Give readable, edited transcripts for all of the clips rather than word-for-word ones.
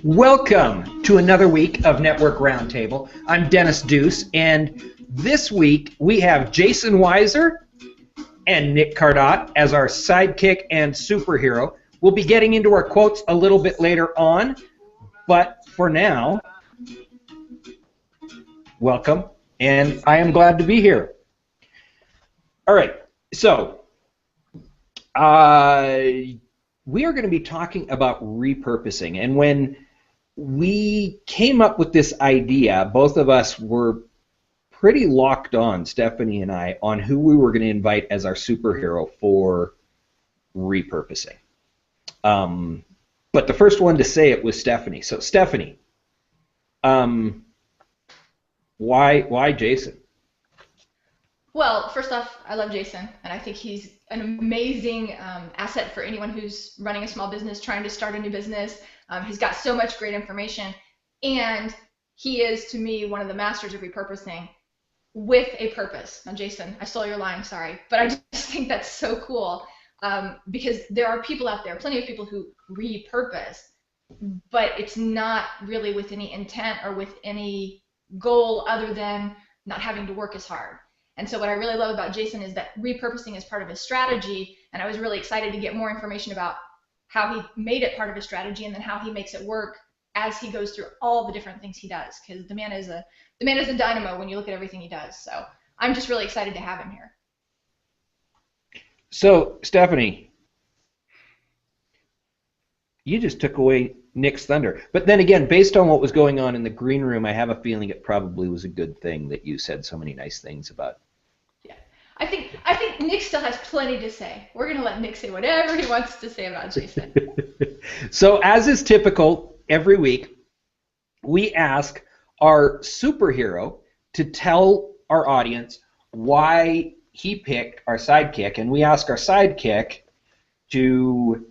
Welcome to another week of Network Roundtable. I'm Dennis Deuce, and this week we have Jason Weiser and Nick Cardot as our sidekick and superhero. We'll be getting into our quotes a little bit later on, but for now, welcome, and I am glad to be here. All right, so we are going to be talking about repurposing, and when we came up with this idea, both of us were pretty locked on, Stephanie and I, on who we were going to invite as our superhero for repurposing. But the first one to say it was Stephanie. So Stephanie, why Jason? Well, first off, I love Jason, and I think he's an amazing asset for anyone who's running a small business, trying to start a new business. He's got so much great information, and he is, to me, one of the masters of repurposing with a purpose. Now, Jason, I stole your line, sorry, but I just think that's so cool because there are people out there, plenty of people who repurpose, but it's not really with any intent or with any goal other than not having to work as hard. And so what I really love about Jason is that repurposing is part of his strategy, and I was really excited to get more information about how he made it part of his strategy and then how he makes it work as he goes through all the different things he does, because the man is a dynamo when you look at everything he does. So I'm just really excited to have him here. So Stephanie, you just took away Nick's thunder. But then again, based on what was going on in the green room, I have a feeling it probably was a good thing that you said so many nice things about. Yeah, I think Nick still has plenty to say. We're going to let Nick say whatever he wants to say about Jason. So as is typical, every week we ask our superhero to tell our audience why he picked our sidekick, and we ask our sidekick to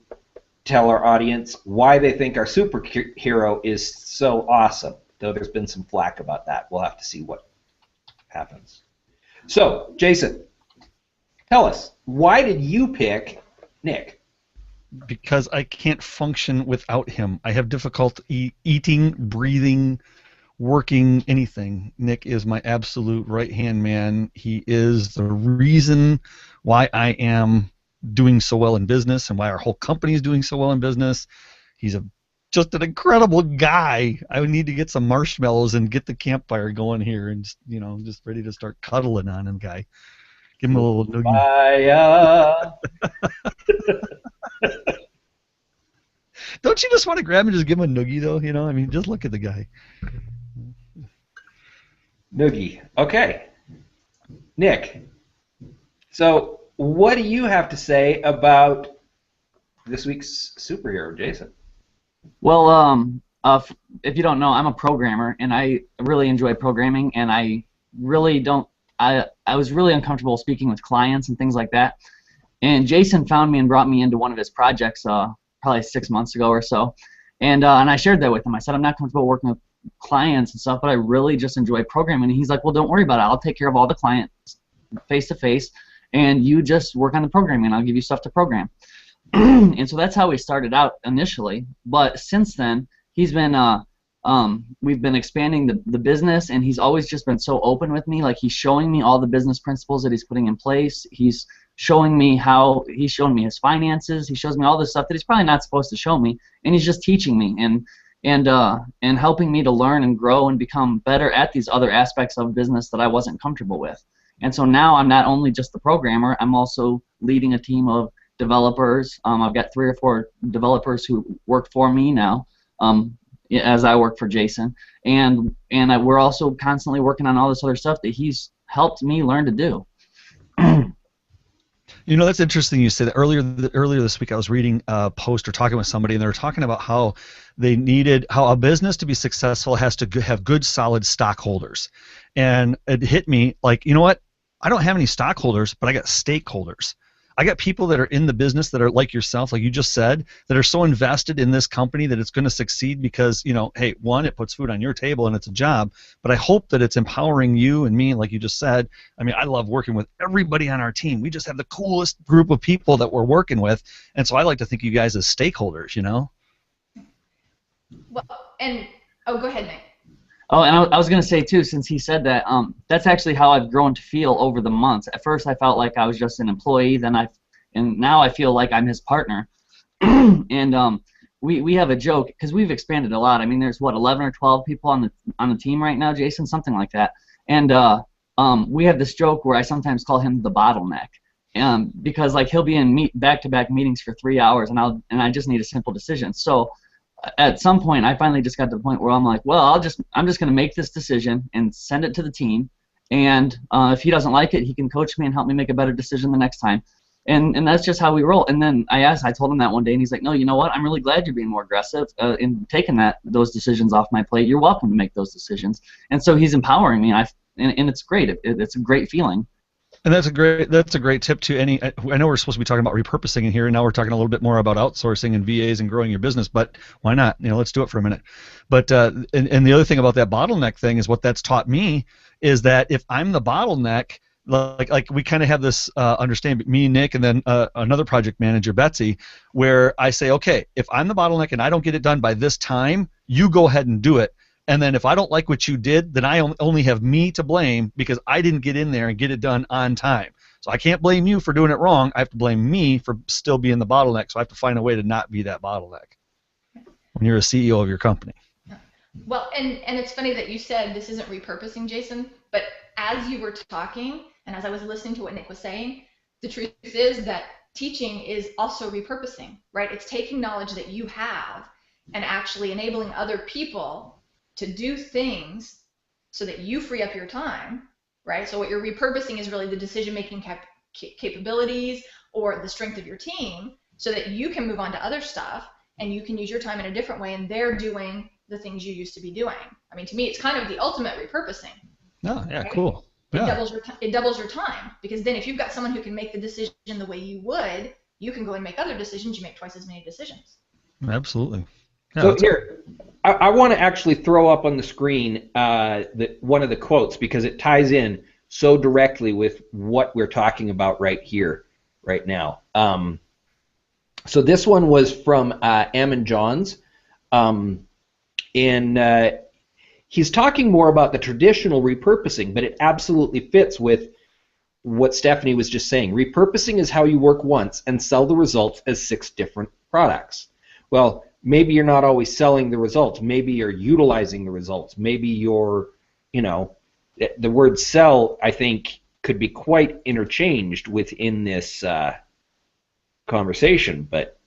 tell our audience why they think our superhero is so awesome, though there's been some flack about that. We'll have to see what happens. So, Jason, tell us, why did you pick Nick? Because I can't function without him. I have difficulty eating, breathing, working, anything. Nick is my absolute right-hand man. He is the reason why I am doing so well in business and why our whole company is doing so well in business. He's just an incredible guy. I would need to get some marshmallows and get the campfire going here and just ready to start cuddling on him, guy. Give him a little noogie. Don't you just want to grab him and just give him a noogie, though? I mean, just look at the guy. Noogie. Okay. Nick, so what do you have to say about this week's superhero, Jason? Well, if you don't know, I'm a programmer, and I really enjoy programming, and I really don't. I was really uncomfortable speaking with clients and things like that. And Jason found me and brought me into one of his projects probably 6 months ago or so, and I shared that with him. I said I'm not comfortable working with clients and stuff, but I really just enjoy programming. And he's like, well, don't worry about it. I'll take care of all the clients face to face, and you just work on the programming, and I'll give you stuff to program. And so that's how we started out initially. But since then, he's been we've been expanding the business, and he's always just been so open with me. Like, he's showing me all the business principles that he's putting in place. He's showing me his finances. He shows me all this stuff that he's probably not supposed to show me, and he's just teaching me and helping me to learn and grow and become better at these other aspects of business that I wasn't comfortable with. And so now I'm not only just the programmer, I'm also leading a team of developers. I've got 3 or 4 developers who work for me now, as I work for Jason, and we're also constantly working on all this other stuff that he's helped me learn to do. That's interesting you say that. Earlier this week I was reading a post or talking with somebody, and they were talking about how a business to be successful has to have good, solid stockholders. And it hit me like, you know what? I don't have any stockholders, but I got stakeholders. I got people that are in the business that are like yourself, like you just said, that are so invested in this company that it's going to succeed because, hey, one, it puts food on your table and it's a job, but I hope that it's empowering you and me, like you just said. I mean, I love working with everybody on our team. We just have the coolest group of people that we're working with, and so I like to think of you guys as stakeholders, Well, and go ahead, Nick. Oh, and I was going to say, too, since he said that, that's actually how I've grown to feel over the months. At first, I felt like I was just an employee, and now I feel like I'm his partner. And we have a joke, because we've expanded a lot. I mean, there's, 11 or 12 people on the team right now, Jason? Something like that. And we have this joke where I sometimes call him the bottleneck. Because, like, he'll be in back-to-back meetings for 3 hours, and I just need a simple decision. So at some point, I finally just got to the point where I'm like, well, I'm just going to make this decision and send it to the team, and if he doesn't like it, he can coach me and help me make a better decision the next time, and that's just how we roll. And then I told him that one day, and he's like, no, you know what? I'm really glad you're being more aggressive in taking those decisions off my plate. You're welcome to make those decisions, and so he's empowering me, and it's great. It's a great feeling. And that's a great tip to any. I know we're supposed to be talking about repurposing in here, and now we're talking a little bit more about outsourcing and VAs and growing your business. But why not? Let's do it for a minute. But and the other thing about that bottleneck thing is what that's taught me is that if I'm the bottleneck, like we kind of have this understanding, me, Nick, and then another project manager, Betsy, where I say, okay, if I'm the bottleneck and I don't get it done by this time, you go ahead and do it. And then if I don't like what you did, then I only have me to blame because I didn't get in there and get it done on time. So I can't blame you for doing it wrong. I have to blame me for still being the bottleneck. So I have to find a way to not be that bottleneck when you're a CEO of your company. Well, and it's funny that you said this isn't repurposing, Jason, but as you were talking and as I was listening to what Nick was saying, the truth is that teaching is also repurposing, right? It's taking knowledge that you have and actually enabling other people to do things so that you free up your time, right? So what you're repurposing is really the decision-making capabilities or the strength of your team so that you can move on to other stuff and you can use your time in a different way and they're doing the things you used to be doing. I mean, to me, it's kind of the ultimate repurposing. Oh, yeah, right? Cool. It Yeah. doubles your time because then if you've got someone who can make the decision the way you would, you can go and make other decisions. You make twice as many decisions. Absolutely. Yeah, So here, I want to actually throw up on the screen one of the quotes because it ties in so directly with what we're talking about right here, right now. So this one was from Ammon Johns, and he's talking more about the traditional repurposing, but it absolutely fits with what Stephanie was just saying. Repurposing is how you work once and sell the results as 6 different products. Well, maybe you're not always selling the results. Maybe you're utilizing the results. Maybe you're, the word sell, I think, could be quite interchanged within this conversation. But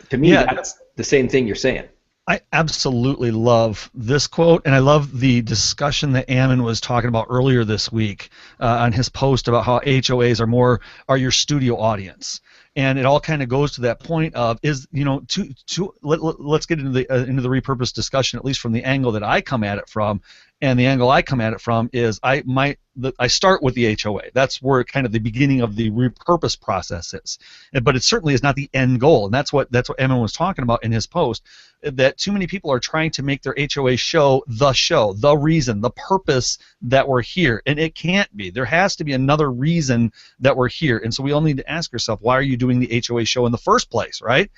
to me, that's the same thing you're saying. I absolutely love this quote, and I love the discussion that Ammon was talking about earlier this week on his post about how HOAs are your studio audience. And it all kind of goes to that point of let's get into the repurpose discussion, at least from the angle that I come at it from. And the angle I come at it from is I start with the HOA. That's where kind of the beginning of the repurpose process is. But it certainly is not the end goal, and that's what Emma was talking about in his post. That too many people are trying to make their HOA show, the reason, the purpose that we're here, and it can't be. There has to be another reason that we're here, and so we all need to ask ourselves, why are you doing the HOA show in the first place, right?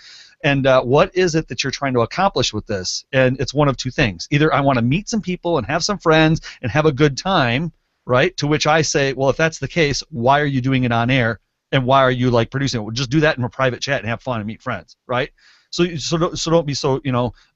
And what is it that you're trying to accomplish with this? And it's one of two things. Either I want to meet some people and have some friends and have a good time, right? To which I say, well, if that's the case, why are you doing it on air? And why are you producing it? Well, just do that in a private chat and have fun and meet friends, right? So don't be so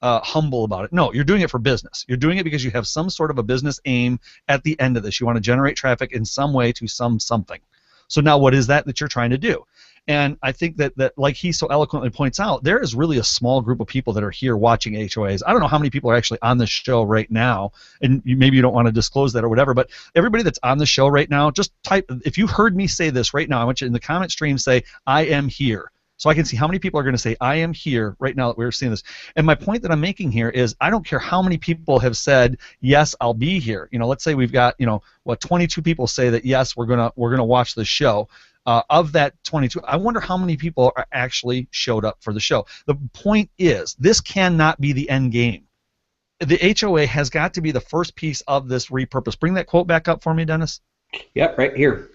humble about it. No, you're doing it for business. You're doing it because you have some sort of a business aim at the end of this. You want to generate traffic in some way to something. So now what is that you're trying to do? And I think that like he so eloquently points out, there is really a small group of people that are here watching HOAs. I don't know how many people are actually on the show right now, and maybe you don't want to disclose that or whatever, but everybody that's on the show right now, just type, if you heard me say this right now, I want you in the comment stream say, I am here. So I can see how many people are going to say, I am here right now that we're seeing this. And my point that I'm making here is I don't care how many people have said, yes, I'll be here. Let's say we've got, 22 people say that, yes, we're gonna watch this show. of that 22, I wonder how many people are actually showed up for the show. The point is, this cannot be the end game. The HOA has got to be the first piece of this repurpose. Bring that quote back up for me, Dennis. Yep, right here.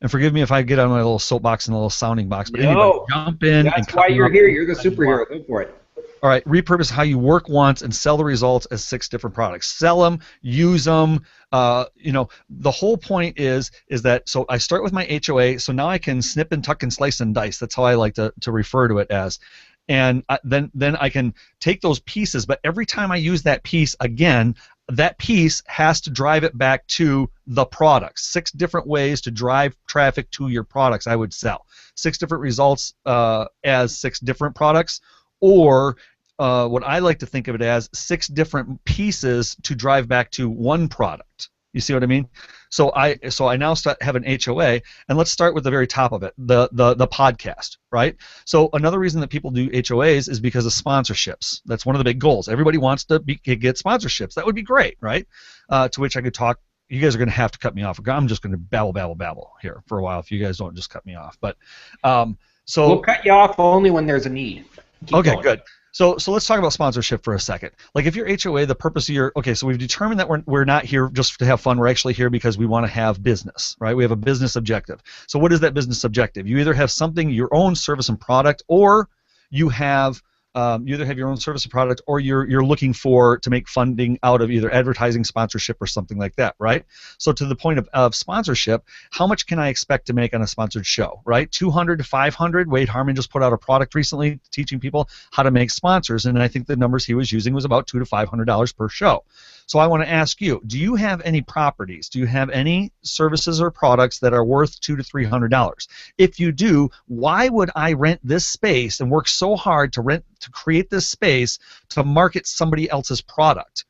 And forgive me if I get on my little soapbox and a little sounding box, but No, anybody jump in. That's why you're here. You're the superhero. Go for it. All right, repurpose how you work once and sell the results as 6 different products. Sell them, use them. The whole point is that, so I start with my HOA, so now I can snip and tuck and slice and dice. That's how I like to refer to it as. And then I can take those pieces, but every time I use that piece again, that piece has to drive it back to the products. 6 different ways to drive traffic to your products I would sell. 6 different results as 6 different products, or what I like to think of it as 6 different pieces to drive back to one product. You see what I mean? So I now have an HOA, and let's start with the very top of it, the podcast, right? So another reason that people do HOAs is because of sponsorships. That's one of the big goals. Everybody wants to get sponsorships. That would be great, right? To which I could talk. You guys are going to have to cut me off. I'm just going to babble here for a while if you guys don't just cut me off. But so we'll cut you off only when there's a need. Keep okay, going. good. So let's talk about sponsorship for a second. Like if your HOA, the purpose of your, okay, so we've determined that we're not here just to have fun. We're actually here because we want to have business, right? We have a business objective. So what is that business objective? You either have something, your own service and product, or you have you either have your own service or product, or you're looking to make funding out of either advertising, sponsorship, or something like that, right? So to the point of sponsorship, how much can I expect to make on a sponsored show, right? 200 to 500. Wade Harmon just put out a product recently teaching people how to make sponsors, and I think the numbers he was using was about $200 to $500 per show. So I want to ask you, do you have any properties? Do you have any services or products that are worth $200 to $300? If you do, why would I rent this space and work so hard to create this space to market somebody else's product?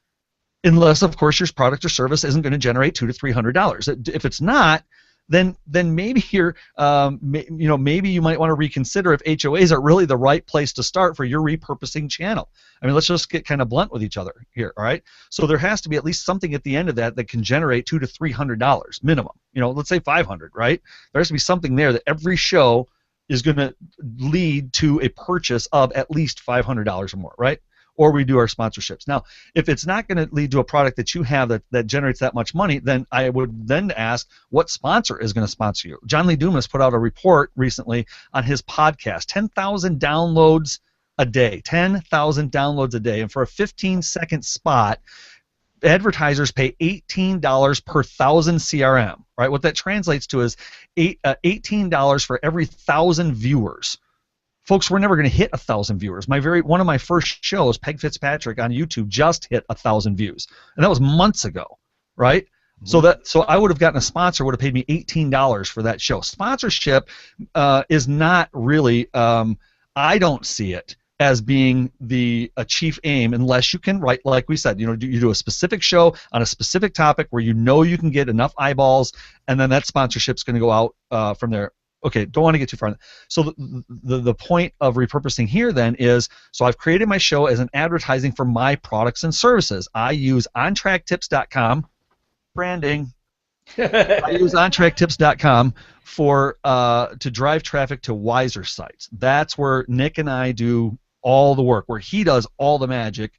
Unless, of course, your product or service isn't going to generate $200 to $300. If it's not, then maybe maybe you might want to reconsider if HOAs are really the right place to start for your repurposing channel. I mean, let's just get kind of blunt with each other here, all right? So there has to be at least something at the end of that can generate $200 to $300 minimum. Let's say 500, right? There has to be something there that every show is going to lead to a purchase of at least $500 or more, right? Or we do our sponsorships. Now, if it's not going to lead to a product that you have that generates that much money, then I would then ask, what sponsor is going to sponsor you? John Lee Dumas put out a report recently on his podcast, 10,000 downloads a day, 10,000 downloads a day. And for a 15-second spot, advertisers pay $18 per 1,000 CRM, right? What that translates to is $18 for every 1,000 viewers. Folks, we're never going to hit 1,000 viewers. One of my first shows, Peg Fitzpatrick on YouTube, just hit 1,000 views, and that was months ago, right? Mm-hmm. So I would have gotten a sponsor, would have paid me $18 for that show. Sponsorship is not really, I don't see it as being a chief aim unless you can write, like we said, you do a specific show on a specific topic where you can get enough eyeballs, and then that sponsorship's going to go out from there. Okay, don't want to get too far. So the point of repurposing here then is, so I've created my show as an advertising for my products and services. I use OnTrackTips.com, branding. I use OnTrackTips.com to drive traffic to Wiser sites. That's where Nick and I do all the work, where he does all the magic,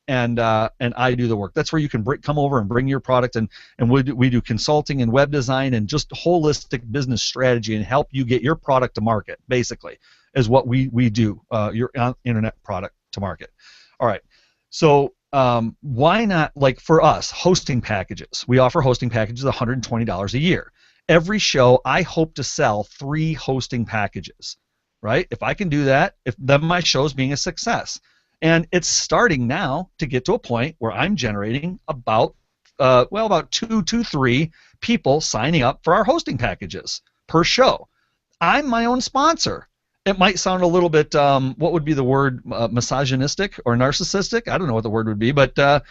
and I do the work. That's where you can come over and bring your product, and we do consulting and web design and just holistic business strategy and help you get your product to market, basically, is what we do, your internet product to market. All right, so why not, like for us, hosting packages. We offer hosting packages $120 a year. Every show, I hope to sell 3 hosting packages, right? If I can do that, then my show's being a success. And it's starting now to get to a point where I'm generating about 3 people signing up for our hosting packages per show. I'm my own sponsor. It might sound a little bit, what would be the word, misogynistic or narcissistic? I don't know what the word would be, but to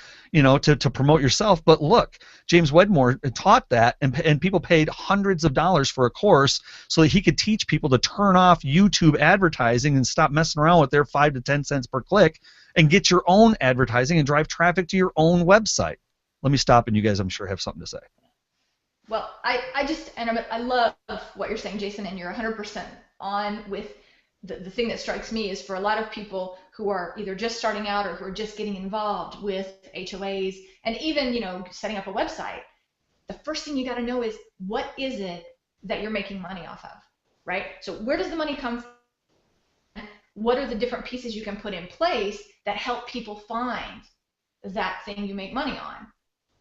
promote yourself. But look, James Wedmore taught that, and people paid hundreds of dollars for a course so that he could teach people to turn off YouTube advertising and stop messing around with their 5 to 10 cents per click and get your own advertising and drive traffic to your own website. Let me stop, and you guys, I'm sure, have something to say. Well, I love what you're saying, Jason, and you're 100% on with the thing that strikes me is for a lot of people who are either just starting out or who are just getting involved with HOAs and even, setting up a website. The first thing you got to know is what is it that you're making money off of, right? So where does the money come from? What are the different pieces you can put in place that help people find that thing you make money on,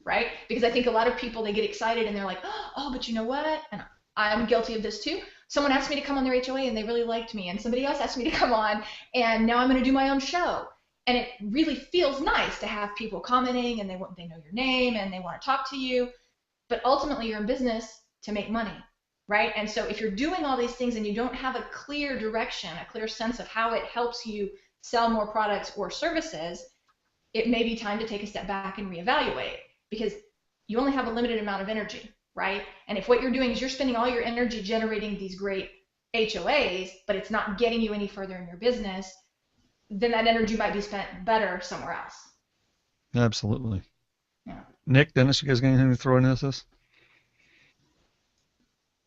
right? Because I think a lot of people, they get excited and they're like, oh, but you know what? And I'm guilty of this too. Someone asked me to come on their HOA and they really liked me, and somebody else asked me to come on, and now I'm going to do my own show. And it really feels nice to have people commenting and they know your name and they want to talk to you. But ultimately, you're in business to make money, right? And so if you're doing all these things and you don't have a clear direction, a clear sense of how it helps you sell more products or services, it may be time to take a step back and reevaluate, because you only have a limited amount of energy, right? And if what you're doing is you're spending all your energy generating these great HOAs, but it's not getting you any further in your business, then that energy might be spent better somewhere else. Absolutely. Yeah. Nick, Dennis, you guys got anything to throw into this?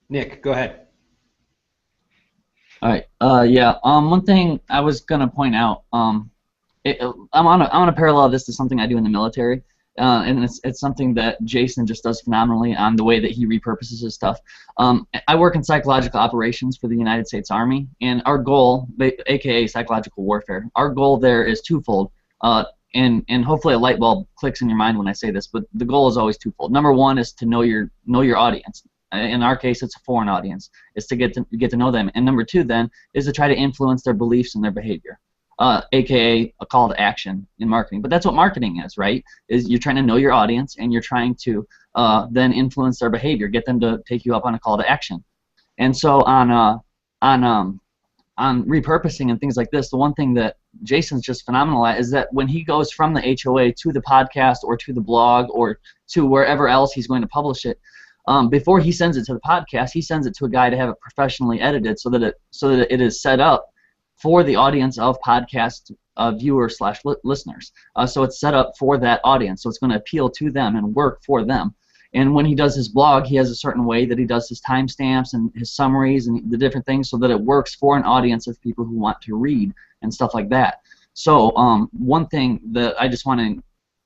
Nick, go ahead. All right. Yeah. One thing I was gonna point out. I'm on a parallel this to something I do in the military, and it's something that Jason just does phenomenally on the way that he repurposes his stuff. I work in psychological operations for the United States Army, and our goal, aka psychological warfare, our goal there is twofold. And hopefully a light bulb clicks in your mind when I say this, but the goal is always twofold. Number one is to know your audience. In our case, it's a foreign audience. It's to get to know them. And number two then is to try to influence their beliefs and their behavior, aka a call to action in marketing. But that's what marketing is, right? Is you're trying to know your audience and you're trying to then influence their behavior, get them to take you up on a call to action. And so on repurposing and things like this, the one thing that Jason's just phenomenal at is that when he goes from the HOA to the podcast or to the blog or to wherever else he's going to publish it, before he sends it to the podcast, he sends it to a guy to have it professionally edited so that it is set up for the audience of podcast viewers / listeners. So it's set up for that audience, so it's going to appeal to them and work for them. And when he does his blog, he has a certain way that he does his timestamps and his summaries and the different things so that it works for an audience of people who want to read and stuff like that. So one thing that I just want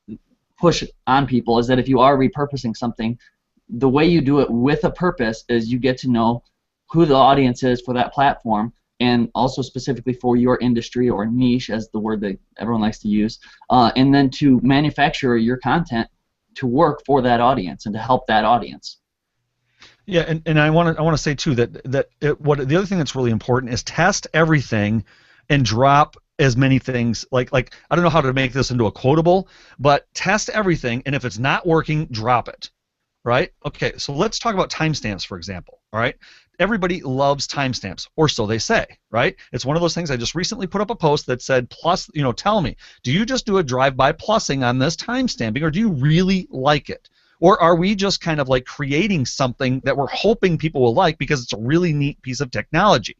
to push on people is that if you are repurposing something, the way you do it with a purpose is you get to know who the audience is for that platform, and also specifically for your industry or niche, as the word that everyone likes to use, and then to manufacture your content to work for that audience and to help that audience. Yeah, and I want to say too that the other thing that's really important is test everything and drop as many things. Like I don't know how to make this into a quotable, but test everything, and if it's not working, drop it. Right? Okay, so let's talk about timestamps, for example. All right, everybody loves timestamps, or so they say. Right? It's one of those things. I just recently put up a post that said, plus, tell me, do you just do a drive-by plussing on this timestamping, or do you really like it? Or are we just kind of like creating something that we're hoping people will like because it's a really neat piece of technology?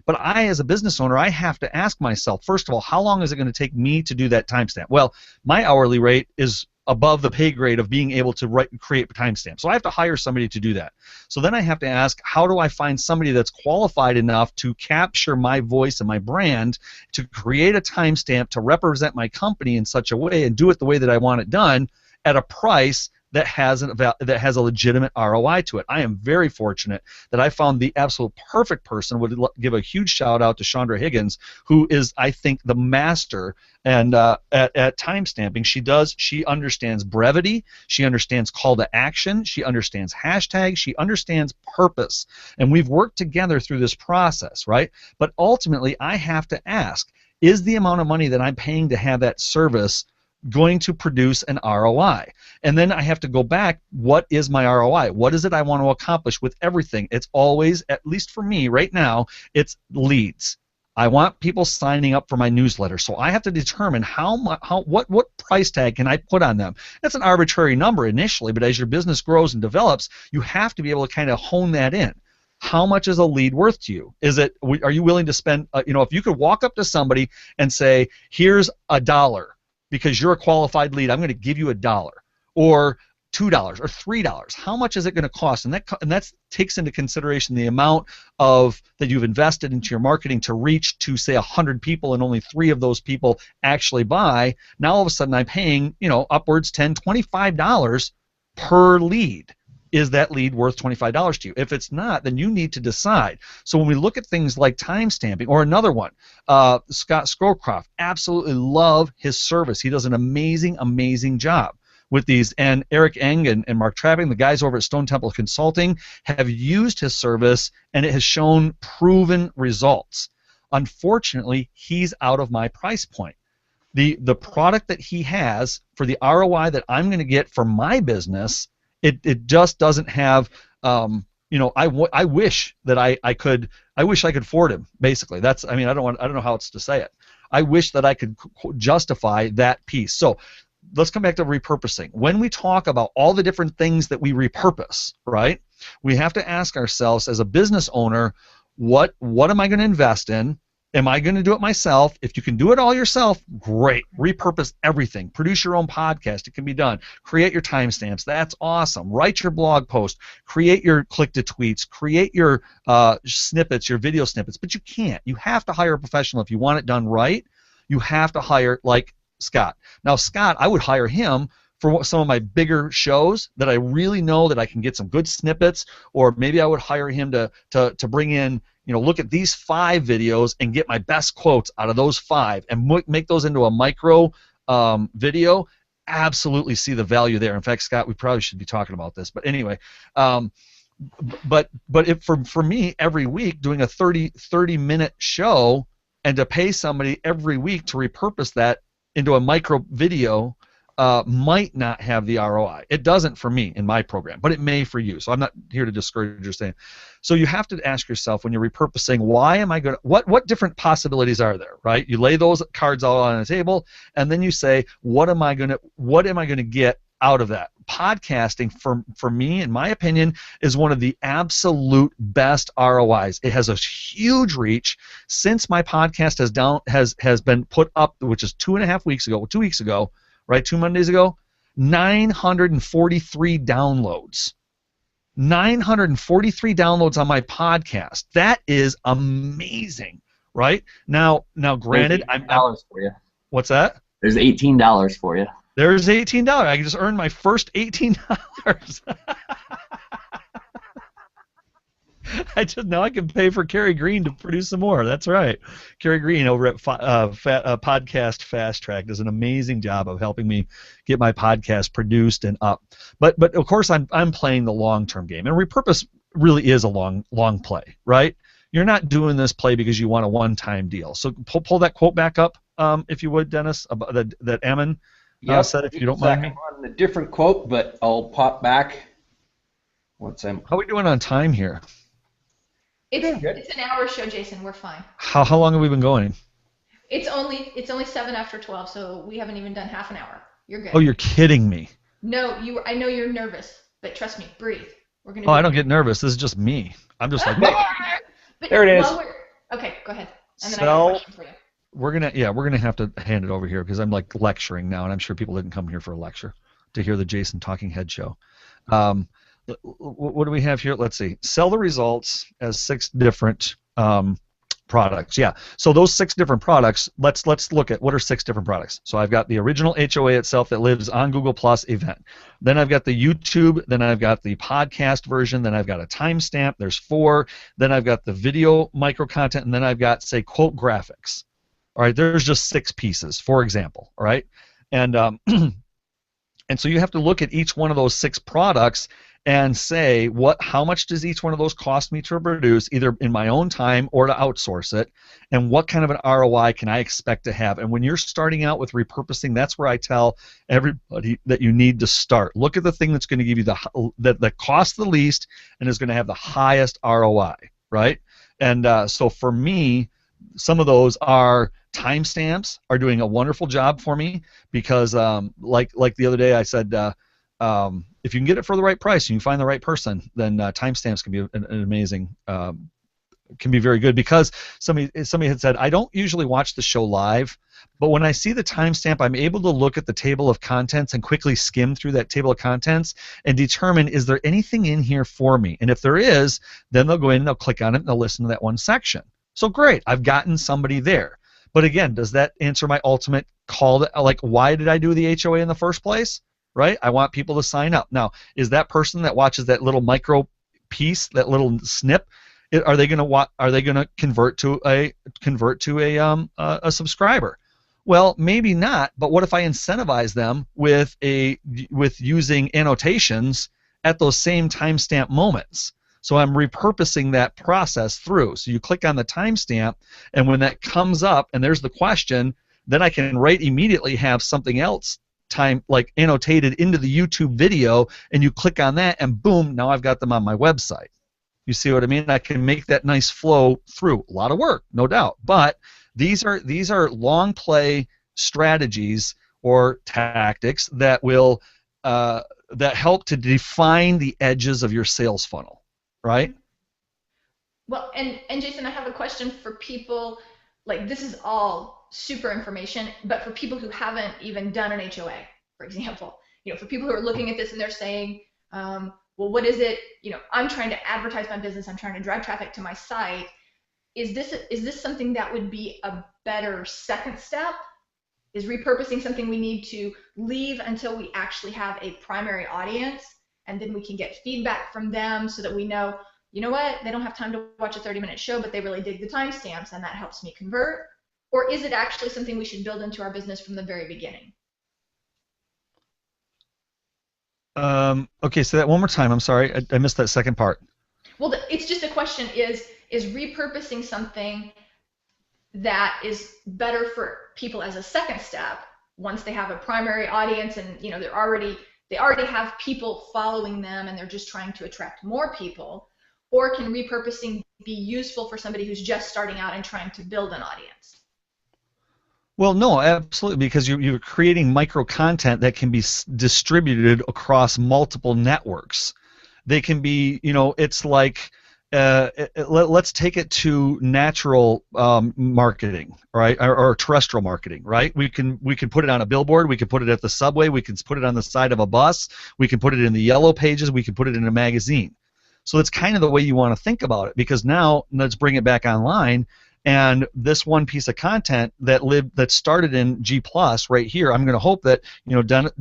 But I, as a business owner, I have to ask myself, first of all, how long is it going to take me to do that timestamp? Well, my hourly rate is above the pay grade of being able to create timestamps. So I have to hire somebody to do that. So then I have to ask, how do I find somebody that's qualified enough to capture my voice and my brand to create a timestamp to represent my company in such a way and do it the way that I want it done at a price that has a legitimate ROI to it. I am very fortunate that I found the absolute perfect person. Would give a huge shout out to Chandra Higgins, who is, I think, the master and at timestamping. She understands brevity, she understands call to action, she understands hashtags, she understands purpose, and we've worked together through this process, right? But ultimately, I have to ask, is the amount of money that I'm paying to have that service going to produce an ROI? And then I have to go back, what is my ROI? What is it I want to accomplish with everything? It's always, at least for me right now, it's leads. I want people signing up for my newsletter, so I have to determine what price tag can I put on them. That's an arbitrary number initially, but as your business grows and develops, you have to be able to kind of hone that in. How much is a lead worth to you? Are you willing to spend, if you could walk up to somebody and say, here's $1, because you're a qualified lead, I'm going to give you $1. Or $2 or $3? How much is it going to cost? And that takes into consideration the amount of that you've invested into your marketing to reach to say 100 people, and only 3 of those people actually buy. Now all of a sudden I'm paying, upwards $10, $25 per lead. Is that lead worth $25 to you? If it's not, then you need to decide. So when we look at things like timestamping, or another one, Scott Scrowcroft, absolutely love his service. He does an amazing, amazing job with these. And Eric Eng and Mark Trapping, the guys over at Stone Temple Consulting, have used his service, and it has shown proven results. Unfortunately, he's out of my price point. The product that he has for the ROI that I'm going to get for my business, it just doesn't have. I wish that I could afford him. Basically, I don't know how else to say it. I wish that I could justify that piece. So let's come back to repurposing. When we talk about all the different things that we repurpose, right? We have to ask ourselves as a business owner, what am I going to invest in? Am I going to do it myself? If you can do it all yourself, great. Repurpose everything. Produce your own podcast. It can be done. Create your timestamps. That's awesome. Write your blog post. Create your click-to-tweets. Create your snippets, your video snippets. But you can't. You have to hire a professional. If you want it done right, you have to hire, like Scott. Now, Scott, I would hire him for some of my bigger shows that I really know that I can get some good snippets, or maybe I would hire him to bring in, look at these 5 videos and get my best quotes out of those 5 and make those into a micro video. Absolutely see the value there. In fact, Scott, we probably should be talking about this. But anyway, but for me, every week doing a 30-minute show, and to pay somebody every week to repurpose that into a micro video might not have the ROI. It doesn't for me in my program, but it may for you. So I'm not here to discourage your saying. So you have to ask yourself when you're repurposing, why am I going to, what different possibilities are there, right? You lay those cards all on the table, and then you say, what am I going to get out of that? Podcasting, for me, in my opinion, is one of the absolute best ROIs. It has a huge reach. Since my podcast has been put up, which is 2 weeks ago, right, 2 Mondays ago, 943 downloads. 943 downloads on my podcast. That is amazing, right? Now, granted, I'm $18 for you. What's that? There's $18 for you. There's $18. I can just earn my first $18. Now I can pay for Kerry Green to produce some more. That's right. Kerry Green over at Podcast Fast Track does an amazing job of helping me get my podcast produced and up. But of course I'm playing the long-term game, and repurpose really is a long play, right? You're not doing this play because you want a one-time deal. So pull that quote back up, if you would, Dennis, about that Ammon said, if you don't mind. I'm on a different quote, but I'll pop back. How are we doing on time here? It's an hour show, Jason. We're fine. How long have we been going? It's only 7 after 12, so we haven't even done half an hour. You're good. Oh, you're kidding me. No, I know you're nervous, but trust me, breathe. We're gonna. I don't get nervous. This is just me. I'm just like. There it is. Okay, go ahead. And then I have a question for you. We're gonna have to hand it over here because I'm like lecturing now, and I'm sure people didn't come here for a lecture to hear the Jason Talking Head show. What do we have here? Let's see. Sell the results as 6 different products. Yeah. So those 6 different products. Let's look at what are 6 different products. So I've got the original HOA itself that lives on Google Plus event. Then I've got the YouTube. Then I've got the podcast version. Then I've got a timestamp. There's 4. Then I've got the video micro content, and then I've got, say, quote graphics. All right. There's just 6 pieces, for example. All right. And and so you have to look at each one of those 6 products and say how much does each one of those cost me to produce, either in my own time or to outsource it, and what kind of an ROI can I expect to have. And when you're starting out with repurposing, that's where I tell everybody that you need to start. Look at the thing that's going to give you that costs the least and is going to have the highest ROI, right? And so for me, some of those are timestamps are doing a wonderful job for me because like the other day I said, if you can get it for the right price and you find the right person, then timestamps can be an amazing can be very good, because somebody had said, I don't usually watch the show live, but when I see the timestamp, I'm able to look at the table of contents and quickly skim through that table of contents and determine, is there anything in here for me? And if there is, then they'll go in and they'll click on it and they'll listen to that one section. So great, I've gotten somebody there. But again, does that answer my ultimate call? Like, why did I do the HOA in the first place? Right? I want people to sign up. Now, is that person that watches that little micro piece, that little snip, are they going to convert to a subscriber? Well, maybe not. But what if I incentivize them with using annotations at those same timestamp moments? So I'm repurposing that process through. So you click on the timestamp, and when that comes up and there's the question, then I can immediately have something else like annotated into the YouTube video, and you click on that, and boom, now I've got them on my website. You see what I mean? I can make that nice flow through. A lot of work, no doubt, but these are long play strategies or tactics that will that help to define the edges of your sales funnel, right? Well, and Jason, I have a question for people. Like, this is all super information, but for people who haven't even done an HOA, for example, for people who are looking at this and they're saying, well, what is it? I'm trying to advertise my business. I'm trying to drive traffic to my site. Is this something that would be a better second step? Is repurposing something we need to leave until we actually have a primary audience, and then we can get feedback from them so that we know, what, they don't have time to watch a 30-minute show, but they really dig the timestamps, and that helps me convert? Or is it actually something we should build into our business from the very beginning? Okay, say that one more time. I'm sorry, I missed that second part. Well, it's just a question, is repurposing something that is better for people as a second step once they have a primary audience and they already have people following them and they're just trying to attract more people? Or can repurposing be useful for somebody who's just starting out and trying to build an audience? Well, no, absolutely, because you're creating micro content that can be distributed across multiple networks. They can be, it's like, let's take it to natural marketing, right, or terrestrial marketing, right? We can put it on a billboard, we can put it at the subway, we can put it on the side of a bus, we can put it in the yellow pages, we can put it in a magazine. So it's kind of the way you want to think about it, because now let's bring it back online. And this one piece of content that started in G+ right here, I'm going to hope that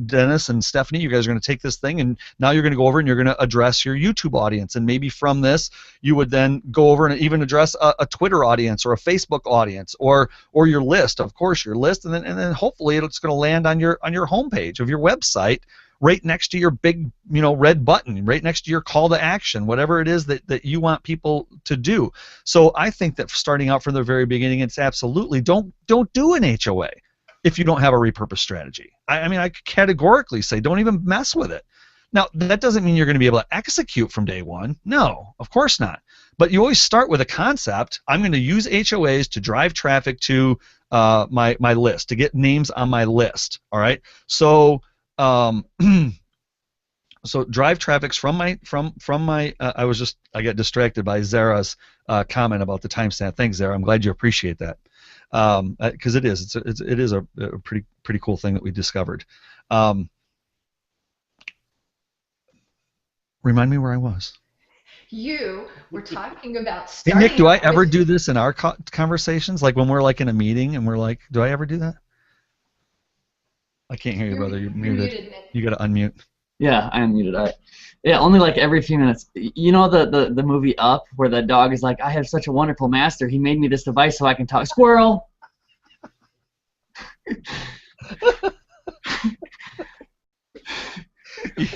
Dennis and Stephanie, you guys are going to take this thing, and now you're going to go over and you're going to address your YouTube audience, and maybe from this you would then go over and even address a Twitter audience or a Facebook audience or your list, of course, your list, and then hopefully it's going to land on your homepage of your website, right next to your big, red button, right next to your call to action, whatever it is that you want people to do. So I think that starting out from the very beginning, it's absolutely don't do an HOA if you don't have a repurpose strategy. I could categorically say don't even mess with it. Now, that doesn't mean you're going to be able to execute from day one. No, of course not. But you always start with a concept. I'm going to use HOAs to drive traffic to my list, to get names on my list. All right. So so drive traffic's from my I got distracted by Zara's comment about the timestamp. Thanks, Zara. I'm glad you appreciate that, because it is a pretty cool thing that we discovered. Remind me where I was. You were talking about starting. Hey Nick, do I ever do this in our conversations? Like when we're like in a meeting and we're like, do I ever do that? I can't hear you, brother. You're muted. You got to unmute. Yeah, I unmuted. All right. Yeah, only like every few minutes. You know the movie Up, where the dog is like, I have such a wonderful master. He made me this device so I can talk. Squirrel.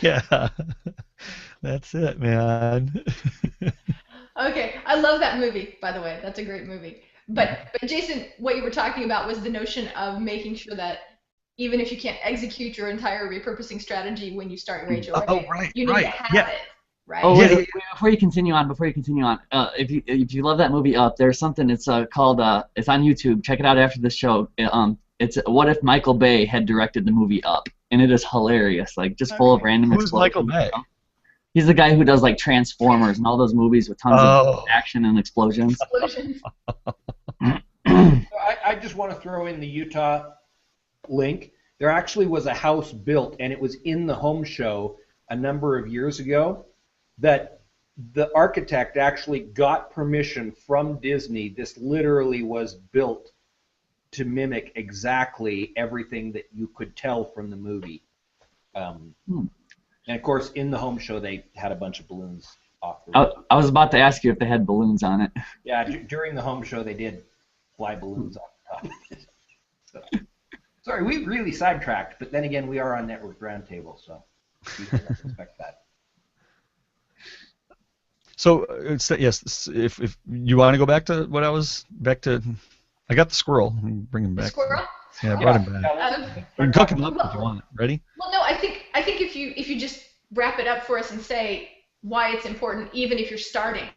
Yeah, that's it, man. Okay, I love that movie, by the way. That's a great movie. But Jason, what you were talking about was the notion of making sure that even if you can't execute your entire repurposing strategy when you start your HOA, you need to have it, right? Oh, wait, before you continue on, if you love that movie Up, there's something. It's called. It's on YouTube. Check it out after this show. It's what if Michael Bay had directed the movie Up, and it is hilarious. Like just full of random. Who's Michael Bay? He's the guy who does like Transformers and all those movies with tons of action and explosions. I just want to throw in the Utah link. There actually was a house built, and it was in the home show a number of years ago, that the architect actually got permission from Disney. This literally was built to mimic exactly everything that you could tell from the movie. And of course, in the home show, they had a bunch of balloons off the roof. I was about to ask you if they had balloons on it. Yeah, during the home show, they did fly balloons off the top of it. So, sorry, we really sidetracked, but then again, we are on Network Roundtable, so you can expect that. So, yes, if you want to go back to what I got the squirrel. Bring him back. The squirrel? Yeah, I brought him back. You can cook him up if you want. Ready? Well, no, I think if you just wrap it up for us and say why it's important, even if you're starting,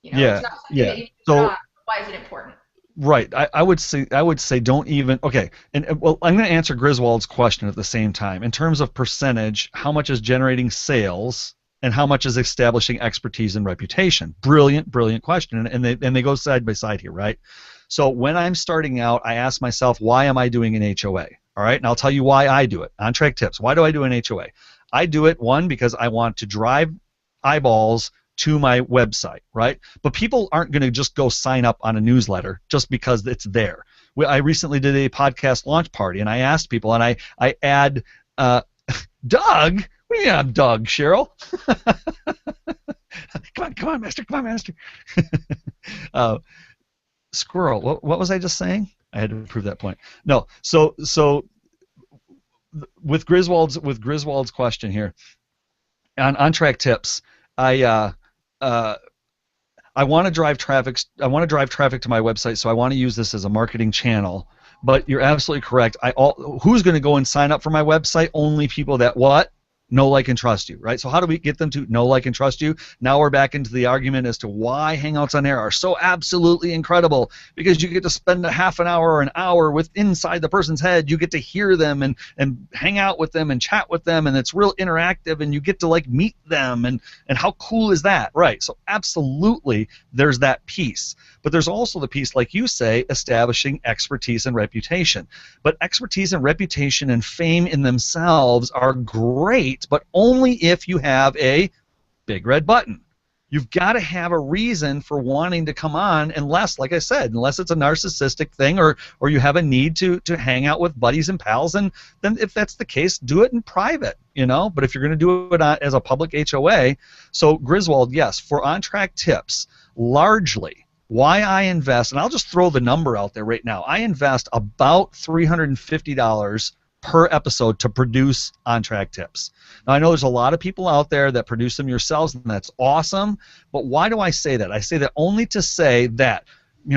it's not something that you why is it important? Right. I would say don't even. Okay. And well, I'm going to answer Griswold's question at the same time. In terms of percentage, how much is generating sales and how much is establishing expertise and reputation? Brilliant question. And they go side by side here, right? So when I'm starting out, I ask myself, why am I doing an HOA? All right, and I'll tell you why I do it. On Track Tips. Why do I do an HOA? I do it, one, because I want to drive eyeballs to my website, right? But people aren't going to just go sign up on a newsletter just because it's there. I recently did a podcast launch party, and I asked people, and I add Doug. What do you mean I'm Doug, Cheryl? Come on, master. Squirrel. What was I just saying? I had to prove that point. No. So with Griswold's question here, on Track Tips, I want to drive traffic. I want to drive traffic to my website, so I want to use this as a marketing channel. But you're absolutely correct. Who's going to go and sign up for my website? Only people that know, like, and trust you, right? So how do we get them to know, like, and trust you? Now we're back into the argument as to why Hangouts on Air are so absolutely incredible, because you get to spend a half an hour or an hour inside the person's head. You get to hear them and hang out with them and chat with them, and it's real interactive, and you get to, like, meet them, and how cool is that, right? So absolutely there's that piece. But there's also the piece, like you say, establishing expertise and reputation. But expertise and reputation and fame in themselves are great, but only if you have a big red button. You've got to have a reason for wanting to come on, unless, like I said, unless it's a narcissistic thing or you have a need to hang out with buddies and pals, and then if that's the case, do it in private, But if you're going to do it as a public HOA, so Griswold, yes, for on-track tips, largely, why I invest, and I'll just throw the number out there right now, I invest about $350 per episode to produce on-track tips. Now, I know there's a lot of people out there that produce them yourselves, and that's awesome, but why do I say that? I say that only to say that,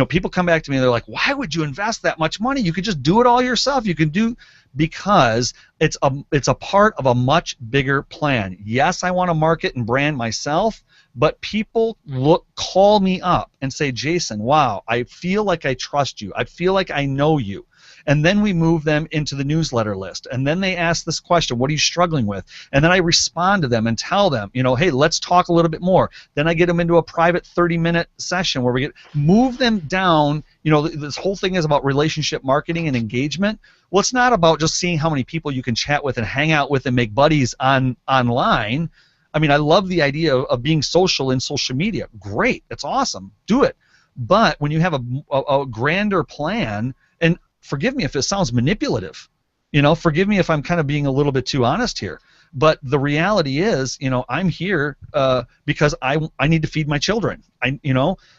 people come back to me and they're like, why would you invest that much money? You could just do it all yourself. You can do, because it's a part of a much bigger plan. Yes, I want to market and brand myself, but people call me up and say, Jason, wow, I feel like I trust you. I feel like I know you. And then we move them into the newsletter list. And then they ask this question, what are you struggling with? And then I respond to them and tell them, hey, let's talk a little bit more. Then I get them into a private 30-minute session where we move them down. This whole thing is about relationship marketing and engagement. Well, it's not about just seeing how many people you can chat with and hang out with and make buddies online. I mean, I love the idea of being social in social media. Great. That's awesome. Do it. But when you have a grander plan, and forgive me if it sounds manipulative, forgive me if I'm kind of being a little bit too honest here, but the reality is, I'm here because I need to feed my children.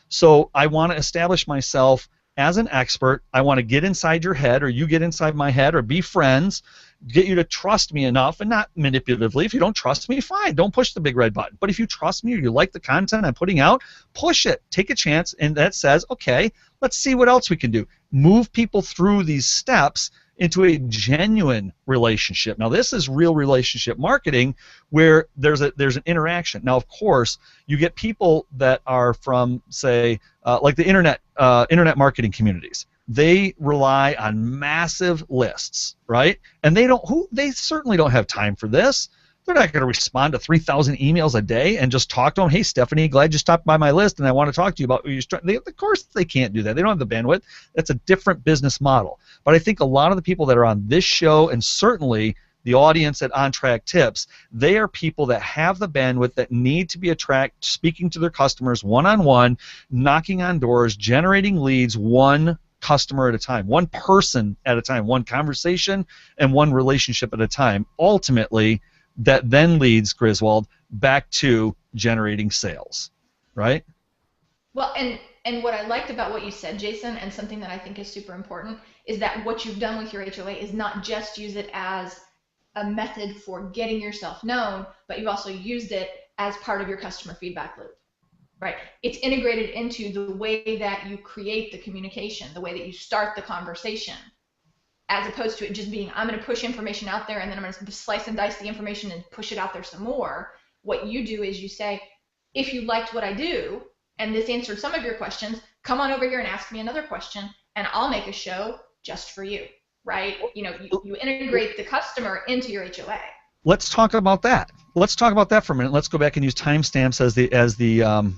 So I want to establish myself as an expert. I want to get inside your head, or you get inside my head, or be friends, get you to trust me enough, and not manipulatively. If you don't trust me, fine, don't push the big red button. But if you trust me or you like the content I'm putting out, push it, take a chance, and that says, okay, let's see what else we can do. Move people through these steps into a genuine relationship. Now, this is real relationship marketing, where there's an interaction. Now, of course, you get people that are from, say, like the internet marketing communities. They rely on massive lists, right? And they certainly don't have time for this. They're not going to respond to 3,000 emails a day and just talk to them. Hey, Stephanie, glad you stopped by my list, and I want to talk to you about. Of course, they can't do that. They don't have the bandwidth. That's a different business model. But I think a lot of the people that are on this show, and certainly the audience at On Track Tips, they are people that have the bandwidth that need to be speaking to their customers one-on-one, knocking on doors, generating leads, one customer at a time, one person at a time, one conversation and one relationship at a time. Ultimately, that then leads, Griswold, back to generating sales, right? Well, and what I liked about what you said, Jason, and something that I think is super important, is that what you've done with your HOA is not just use it as a method for getting yourself known, but you've also used it as part of your customer feedback loop, right? It's integrated into the way that you create the communication, the way that you start the conversation, as opposed to it just being, I'm going to push information out there and then I'm going to slice and dice the information and push it out there some more. What you do is you say, if you liked what I do and this answered some of your questions, come on over here and ask me another question and I'll make a show just for you, right? You know, you integrate the customer into your HOA. Let's talk about that. Let's talk about that for a minute. Let's go back and use timestamps as the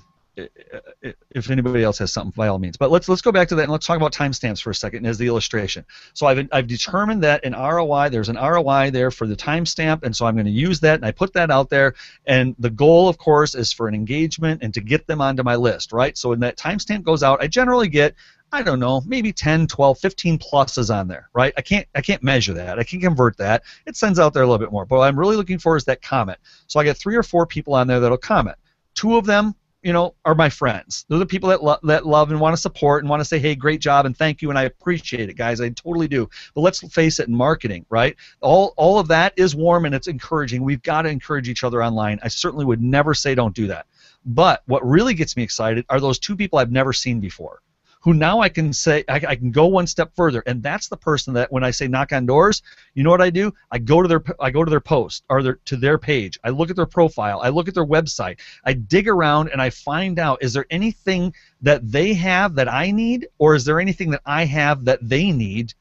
if anybody else has something, by all means. But let's go back to that and let's talk about timestamps for a second as the illustration. So I've determined that an ROI, there's an ROI there for the timestamp, and so I'm going to use that and I put that out there. And the goal, of course, is for an engagement and to get them onto my list, right? So when that timestamp goes out, I generally get, I don't know, maybe 10, 12, 15 pluses on there, right? I can't measure that. I can convert that. It sends out there a little bit more. But what I'm really looking for is that comment. So I get 3 or 4 people on there that'll comment. 2 of them, you know, are my friends. They're the people that love and want to support and want to say, hey, great job and thank you and I appreciate it, guys. I totally do. But let's face it, in marketing, right? All of that is warm and it's encouraging. We've got to encourage each other online. I certainly would never say don't do that. But what really gets me excited are those 2 people I've never seen before, who now I can say, I can go one step further, and that's the person that when I say knock on doors, you know what I do? I go to their post or to their page. I look at their profile. I look at their website. I dig around and I find out, is there anything that they have that I need, or is there anything that I have that they need?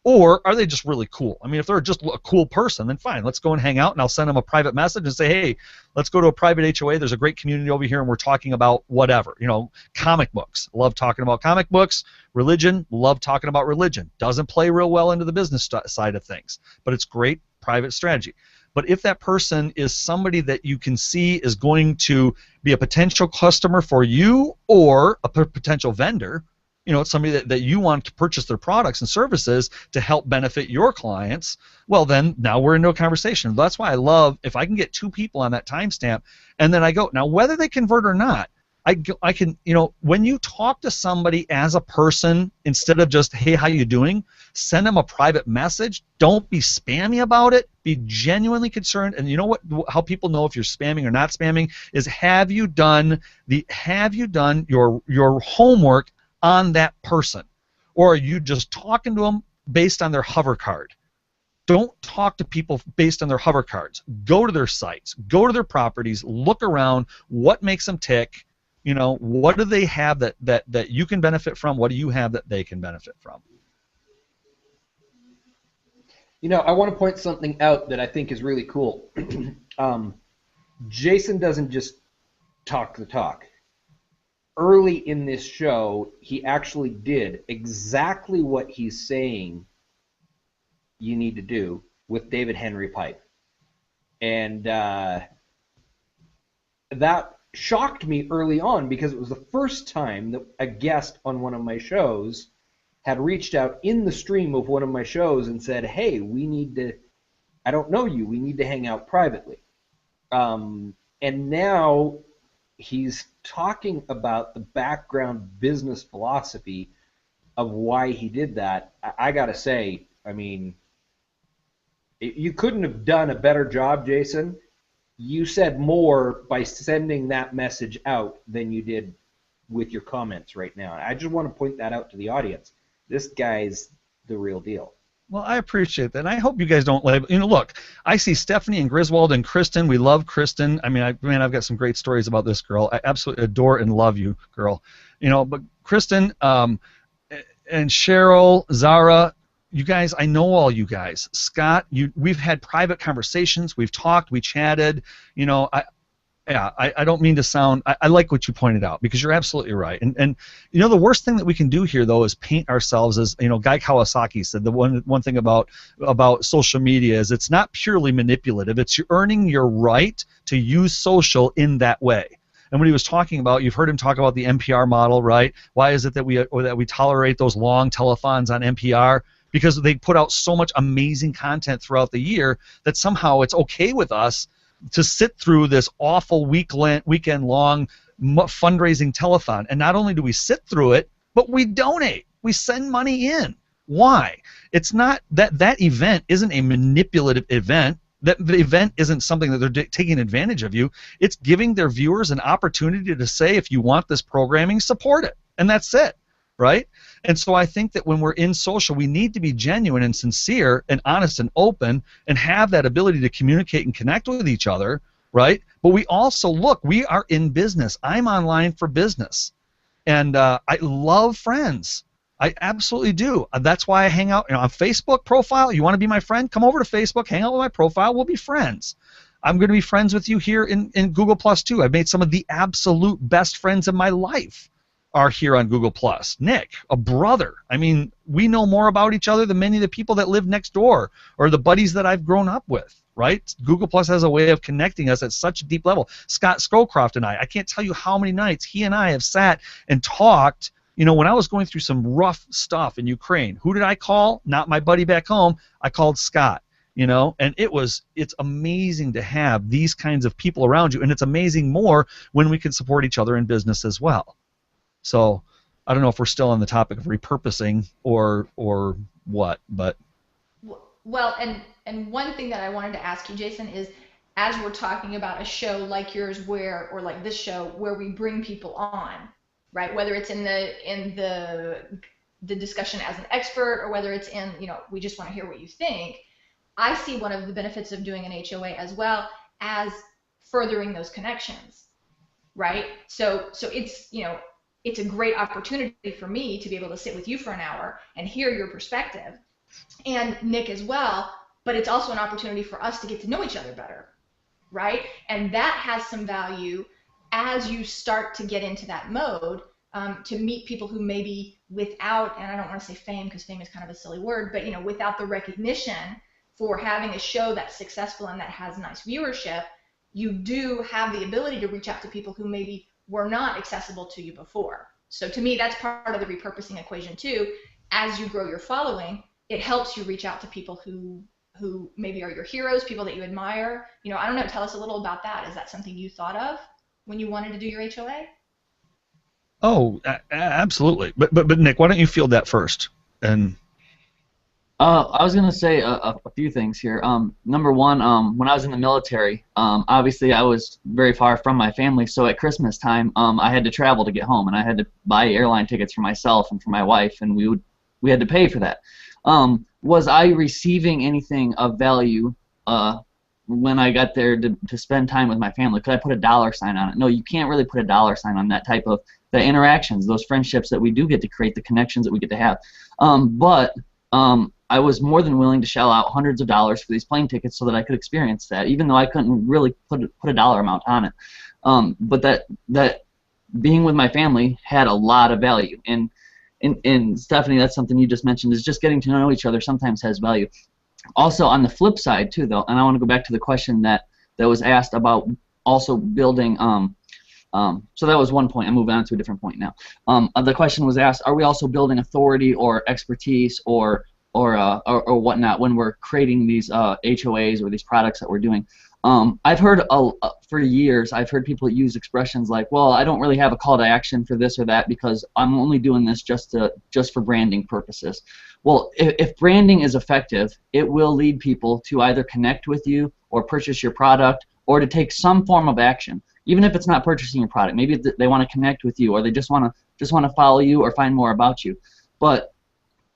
Or are they just really cool? I mean, if they're just a cool person, then fine. Let's go and hang out, and I'll send them a private message and say, hey, let's go to a private HOA. There's a great community over here, and we're talking about whatever. You know, comic books. Love talking about comic books. Religion. Love talking about religion. Doesn't play real well into the business side of things, but it's great private strategy. But if that person is somebody that you can see is going to be a potential customer for you or a potential vendor, you know, it's somebody that you want to purchase their products and services to help benefit your clients, well, then now we're into a conversation. That's why I love if I can get 2 people on that timestamp, and then I go, now whether they convert or not, I can, you know, when you talk to somebody as a person, instead of just, hey, how you doing, send them a private message. Don't be spammy about it. Be genuinely concerned. And you know what? How people know if you're spamming or not spamming is have you done your homework on that person, or are you just talking to them based on their hover card? Don't talk to people based on their hover cards. Go to their sites, go to their properties, look around. What makes them tick? You know, what do they have that you can benefit from? What do you have that they can benefit from? You know, I want to point something out that I think is really cool. Jason doesn't just talk the talk. Early in this show, he actually did exactly what he's saying you need to do with David Henry Pipe. And that shocked me early on because it was the first time that a guest on one of my shows had reached out in the stream of one of my shows and said, hey, we need to, I don't know you, we need to hang out privately. And now he's talking about the background business philosophy of why he did that. I got to say, I mean, you couldn't have done a better job, Jason. You said more by sending that message out than you did with your comments right now. I just want to point that out to the audience. This guy's the real deal. Well, I appreciate that. And I hope you guys don't label. You know, look, I see Stephanie and Griswold and Kristen. We love Kristen. I mean, I've got some great stories about this girl. I absolutely adore and love you, girl. You know, but Kristen and Cheryl, Zara, you guys, I know all you guys. Scott, we've had private conversations. We've talked. We chatted. You know, I don't mean to sound. I like what you pointed out because you're absolutely right. And you know, the worst thing that we can do here though is paint ourselves as, you know, Guy Kawasaki said the one thing about social media is it's not purely manipulative. It's earning your right to use social in that way. And when he was talking about, you've heard him talk about the NPR model, right? Why is it that we tolerate those long telethons on NPR? Because they put out so much amazing content throughout the year that somehow it's okay with us to sit through this awful weekend-long fundraising telethon. And not only do we sit through it, but we donate. We send money in. Why? It's not that event isn't a manipulative event. That the event isn't something that they're taking advantage of you. It's giving their viewers an opportunity to say, if you want this programming, support it. And that's it, right? And so I think that when we're in social, we need to be genuine and sincere and honest and open and have that ability to communicate and connect with each other, right? But we also, look, we are in business. I'm online for business. And I love friends. I absolutely do. That's why I hang out, you know, on Facebook profile. You want to be my friend? Come over to Facebook, hang out with my profile. We'll be friends. I'm going to be friends with you here in Google Plus too. I've made some of the absolute best friends in my life are here on Google Plus. Nick, a brother. I mean, we know more about each other than many of the people that live next door or the buddies that I've grown up with, right? Google Plus has a way of connecting us at such a deep level. Scott Scowcroft and I can't tell you how many nights he and I have sat and talked. You know, when I was going through some rough stuff in Ukraine, who did I call? Not my buddy back home. I called Scott. You know, and it's amazing to have these kinds of people around you, and it's amazing more when we can support each other in business as well. So I don't know if we're still on the topic of repurposing or what, but well, and one thing that I wanted to ask you, Jason, is as we're talking about a show like yours or like this show where we bring people on, right? Whether it's in the discussion as an expert or whether it's in, you know, we just want to hear what you think. I see one of the benefits of doing an HOA as well as furthering those connections, right? So it's, you know, it's a great opportunity for me to be able to sit with you for an hour and hear your perspective, and Nick as well, but it's also an opportunity for us to get to know each other better, right? And that has some value as you start to get into that mode, to meet people who maybe without, and I don't want to say fame because fame is kind of a silly word, but, you know, without the recognition for having a show that's successful and that has nice viewership, you do have the ability to reach out to people who maybe were not accessible to you before. So to me, that's part of the repurposing equation too. As you grow your following, it helps you reach out to people who maybe are your heroes, people that you admire. You know, I don't know, tell us a little about that. Is that something you thought of when you wanted to do your HOA? Oh, absolutely. But Nick, why don't you field that first? And I was gonna say a few things here. Number one, when I was in the military, obviously I was very far from my family, so at Christmas time, I had to travel to get home, and I had to buy airline tickets for myself and for my wife, and we had to pay for that. Was I receiving anything of value when I got there to spend time with my family? Could I put a dollar sign on it? No, you can't really put a dollar sign on that type of the interactions, those friendships that we do get to create, the connections that we get to have. But I was more than willing to shell out hundreds of dollars for these plane tickets so that I could experience that, even though I couldn't really put a dollar amount on it. But that being with my family had a lot of value. And Stephanie, that's something you just mentioned, is just getting to know each other sometimes has value. Also, on the flip side too, though, and I want to go back to the question that was asked about also building. So that was one point. I'm moving on to a different point now. The question was asked: are we also building authority or expertise or whatnot when we're creating these HOAs or these products that we're doing? I've heard for years, I've heard people use expressions like, well, I don't really have a call to action for this or that because I'm only doing this just for branding purposes. Well, if branding is effective, it will lead people to either connect with you or purchase your product or to take some form of action, even if it's not purchasing your product. Maybe they want to connect with you or they just want to follow you or find more about you. But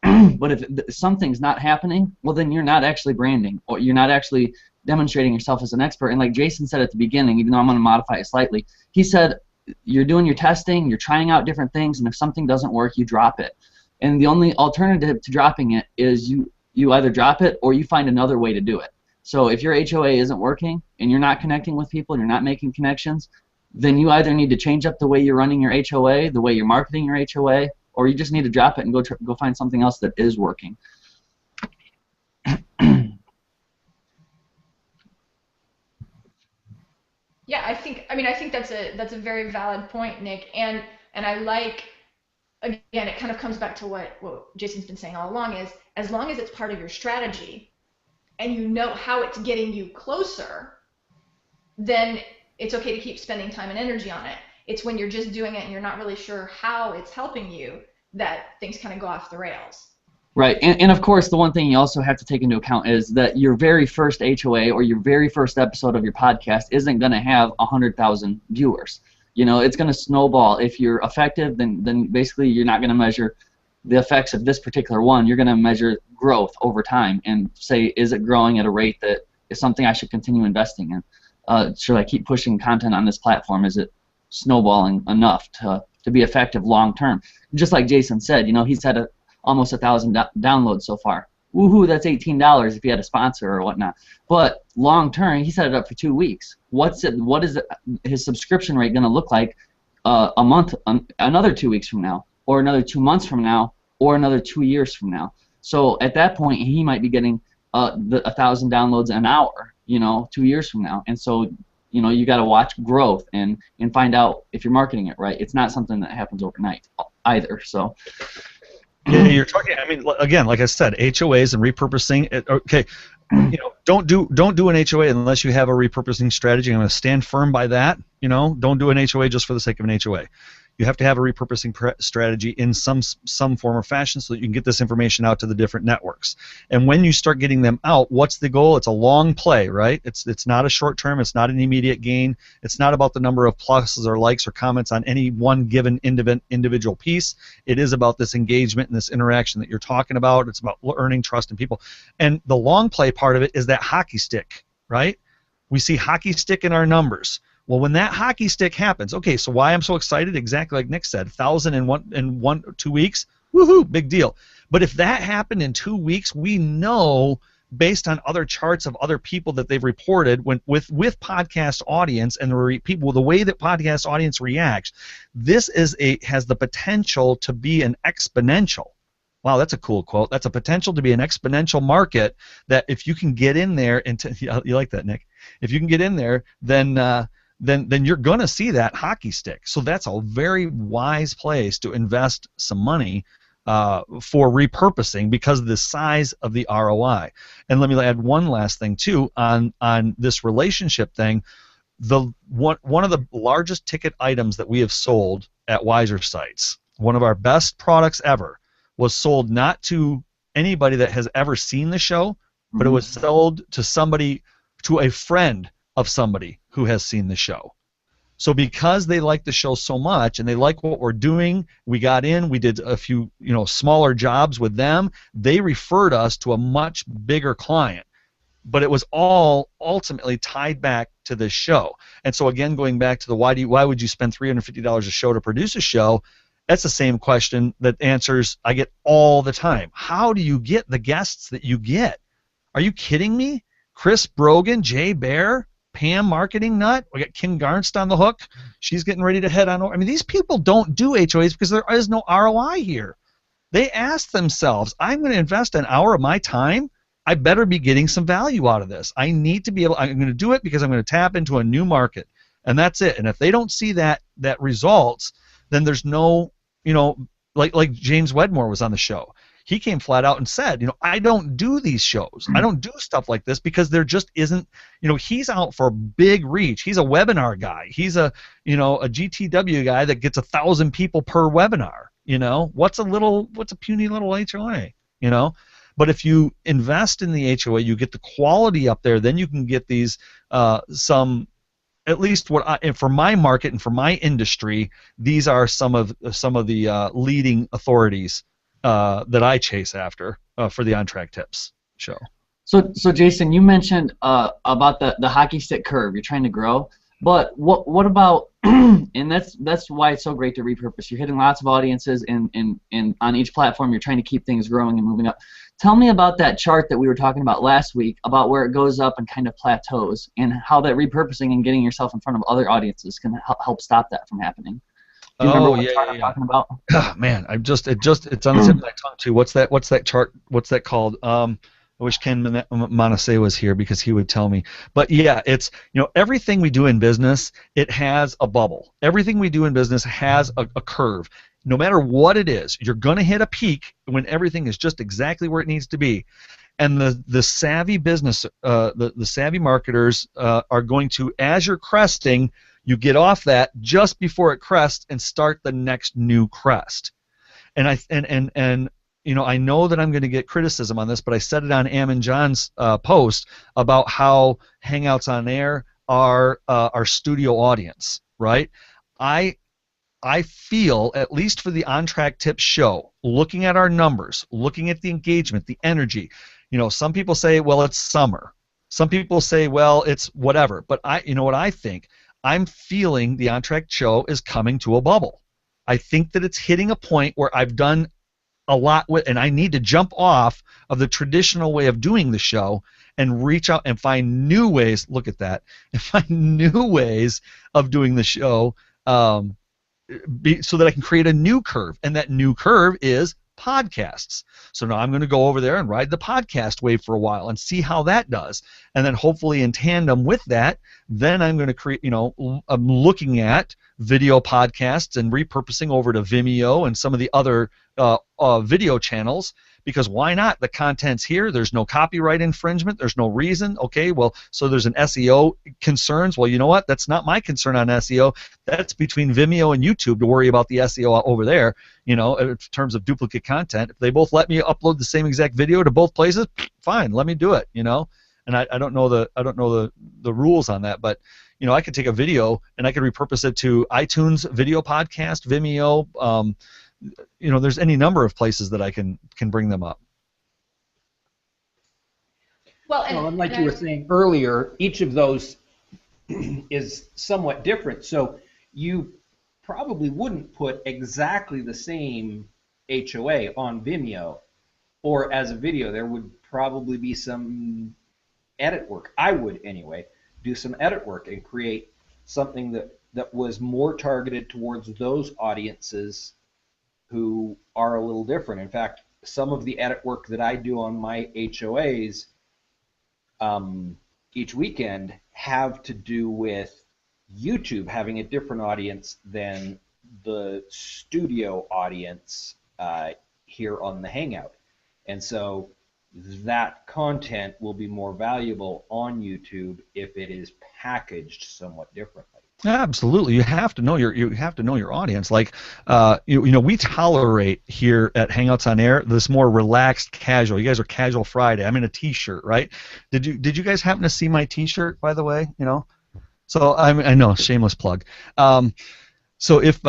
if something's not happening, well, then you're not actually branding or you're not actually demonstrating yourself as an expert. And like Jason said at the beginning, even though I'm going to modify it slightly, he said you're doing your testing, you're trying out different things, and if something doesn't work, you drop it. And the only alternative to dropping it is you either drop it or you find another way to do it. So if your HOA isn't working and you're not connecting with people and you're not making connections, then you either need to change up the way you're running your HOA, the way you're marketing your HOA, or you just need to drop it and go find something else that is working. Yeah, I think that's a very valid point, Nick, and I like, again, it kind of comes back to what Jason's been saying all along, is as long as it's part of your strategy and you know how it's getting you closer, then it's okay to keep spending time and energy on it. It's when you're just doing it and you're not really sure how it's helping you that things kind of go off the rails. Right, and of course, the one thing you also have to take into account is that your very first HOA or your very first episode of your podcast isn't going to have 100,000 viewers. You know, it's going to snowball. If you're effective, then basically you're not going to measure the effects of this particular one. You're going to measure growth over time and say, is it growing at a rate that is something I should continue investing in? Should I keep pushing content on this platform? Is it snowballing enough to be effective long term? Just like Jason said, you know, he's had almost 1,000 downloads so far. Woohoo, that's $18 if he had a sponsor or whatnot. But long term, he set it up for 2 weeks. What is his subscription rate going to look like a month, another 2 weeks from now, or another 2 months from now, or another 2 years from now? So at that point, he might be getting 1,000 downloads an hour, you know, 2 years from now. And so, you know, you got to watch growth and find out if you're marketing it right. It's not something that happens overnight either. So. Yeah, you're talking. I mean, again, like I said, HOAs and repurposing. Okay, you know, don't do an HOA unless you have a repurposing strategy. I'm going to stand firm by that. You know, don't do an HOA just for the sake of an HOA. You have to have a repurposing strategy in some form or fashion so that you can get this information out to the different networks. And when you start getting them out, what's the goal? It's a long play, right? It's not a short term. It's not an immediate gain. It's not about the number of pluses or likes or comments on any one given individual piece. It is about this engagement and this interaction that you're talking about. It's about earning trust in people. And the long play part of it is that hockey stick, right? We see hockey stick in our numbers. Well, when that hockey stick happens, okay, so why I'm so excited, exactly like Nick said, 1,000 in 2 weeks, woohoo, big deal. But if that happened in 2 weeks, we know based on other charts of other people that they've reported with podcast audience and the way that podcast audience reacts, this has the potential to be an exponential. Wow, that's a cool quote. That's a potential to be an exponential market that if you can get in there, and you like that, Nick? If you can get in there, then you're going to see that hockey stick. So that's a very wise place to invest some money for repurposing because of the size of the ROI. And let me add one last thing, too, on this relationship thing. One of the largest ticket items that we have sold at Wiser Sites, one of our best products ever, was sold not to anybody that has ever seen the show, but it was sold to a friend of somebody who has seen the show. So because they like the show so much and they like what we're doing, we got in, we did a few, smaller jobs with them. They referred us to a much bigger client. But it was all ultimately tied back to this show. And so again, going back to the why would you spend $350 a show to produce a show? That's the same question that answers I get all the time. How do you get the guests that you get? Are you kidding me? Chris Brogan, Jay Bear, Pam Marketing Nut. We got Kim Garnst on the hook. She's getting ready to head on over. I mean, these people don't do HOAs because there is no ROI here. They ask themselves, I'm going to invest an hour of my time. I better be getting some value out of this. I need to be able. I'm going to do it because I'm going to tap into a new market, and that's it. And if they don't see that results, then there's no, like James Wedmore was on the show. He came flat out and said, I don't do these shows. I don't do stuff like this because there just isn't, he's out for big reach. He's a webinar guy. He's a GTW guy that gets 1,000 people per webinar. What's a puny little HOA, But if you invest in the HOA, you get the quality up there, then you can get these at least for my market and for my industry, these are some of the leading authorities that I chase after for the On Track Tips show. So Jason, you mentioned about the hockey stick curve. You're trying to grow. But what about and that's why it's so great to repurpose. You're hitting lots of audiences, and on each platform you're trying to keep things growing and moving up. Tell me about that chart that we were talking about last week, about where it goes up and kind of plateaus, and how that repurposing and getting yourself in front of other audiences can help stop that from happening. Do you remember what chart I'm talking about? Oh, man, it's on the tip of my tongue too. What's that chart? What's that called? I wish Ken Manase was here because he would tell me. But yeah, it's, everything we do in business, it has a bubble. Everything we do in business has a curve. No matter what it is, you're going to hit a peak when everything is just exactly where it needs to be. And the savvy business, the savvy marketers are going to, as you're cresting, you get off that just before it crests and start the next new crest. And I know that I'm going to get criticism on this, but I said it on Am & John's post about how Hangouts on Air are our studio audience, right? I feel, at least for the On Track Tips show, looking at our numbers, looking at the engagement, the energy, some people say, well, it's summer. Some people say, well, it's whatever. But what I think? I'm feeling the On Track show is coming to a bubble. I think that it's hitting a point where I've done a lot with, and I need to jump off of the traditional way of doing the show and reach out and find new ways. Look at that, and find new ways of doing the show, so that I can create a new curve, and that new curve is podcasts. So now I'm going to go over there and ride the podcast wave for a while and see how that does, and then hopefully in tandem with that, then I'm going to create. I'm looking at video podcasts and repurposing over to Vimeo and some of the other video channels, because why not? The content's here. There's no copyright infringement. There's no reason. Okay, well, so there's an SEO concerns. Well, you know what? That's not my concern on SEO. That's between Vimeo and YouTube to worry about the SEO over there. In terms of duplicate content, if they both let me upload the same exact video to both places, fine, let me do it. And I don't know the rules on that, but I could take a video and I could repurpose it to iTunes video podcast, Vimeo. There's any number of places that I can bring them up. Well, and like you were saying earlier, each of those is somewhat different. So you probably wouldn't put exactly the same HOA on Vimeo or as a video. There would probably be some edit work. I would anyway do some edit work and create something that was more targeted towards those audiences who are a little different. In fact, some of the edit work that I do on my HOAs each weekend have to do with YouTube having a different audience than the studio audience here on the Hangout. And so that content will be more valuable on YouTube if it is packaged somewhat differently. Absolutely, you have to know your audience. Like, we tolerate here at Hangouts on Air this more relaxed, casual. You guys are Casual Friday. I'm in a T-shirt, right? Did you guys happen to see my T-shirt, by the way? So I know, shameless plug. So if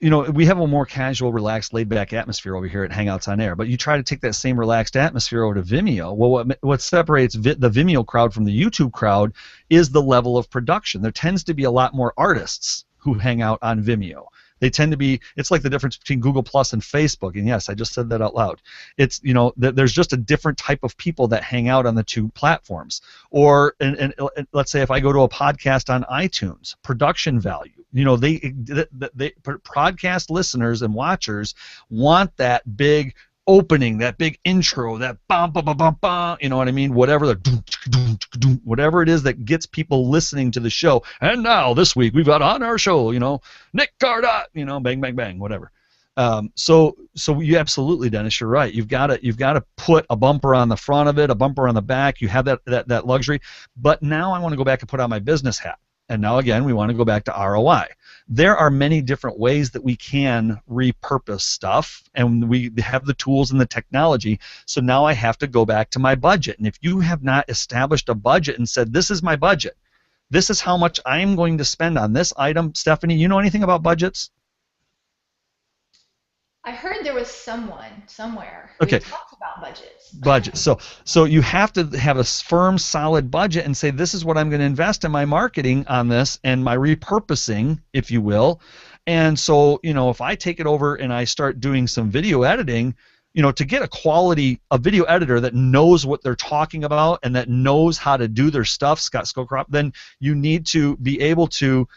we have a more casual, relaxed, laid-back atmosphere over here at Hangouts on Air, but you try to take that same relaxed atmosphere over to Vimeo. Well, what separates the Vimeo crowd from the YouTube crowd is the level of production. There tends to be a lot more artists who hang out on Vimeo. They tend to be, it's like the difference between Google Plus and Facebook, and yes, I just said that out loud. It's, there's just a different type of people that hang out on the two platforms. Or, and let's say if I go to a podcast on iTunes, production value, they podcast listeners and watchers want that big opening, that big intro, that bum bum bum bum bum, you know what I mean? Whatever whatever it is that gets people listening to the show. And now this week we've got on our show, Nick Cardot, bang bang bang, whatever. So you absolutely, Dennis, you're right. You've got to put a bumper on the front of it, a bumper on the back. You have that luxury. But now I want to go back and put on my business hat. And now again, we want to go back to ROI. There are many different ways that we can repurpose stuff, and we have the tools and the technology. So now I have to go back to my budget. And if you have not established a budget and said, this is my budget, this is how much I'm going to spend on this item, Stephanie, you know anything about budgets? I heard there was someone somewhere who Okay. talks about budgets. Budget. So you have to have a firm, solid budget and say, this is what I'm going to invest in my marketing on this and my repurposing, if you will. And so, if I take it over and I start doing some video editing, to get a video editor that knows what they're talking about and that knows how to do their stuff, Scott Scowcroft, then you need to be able to,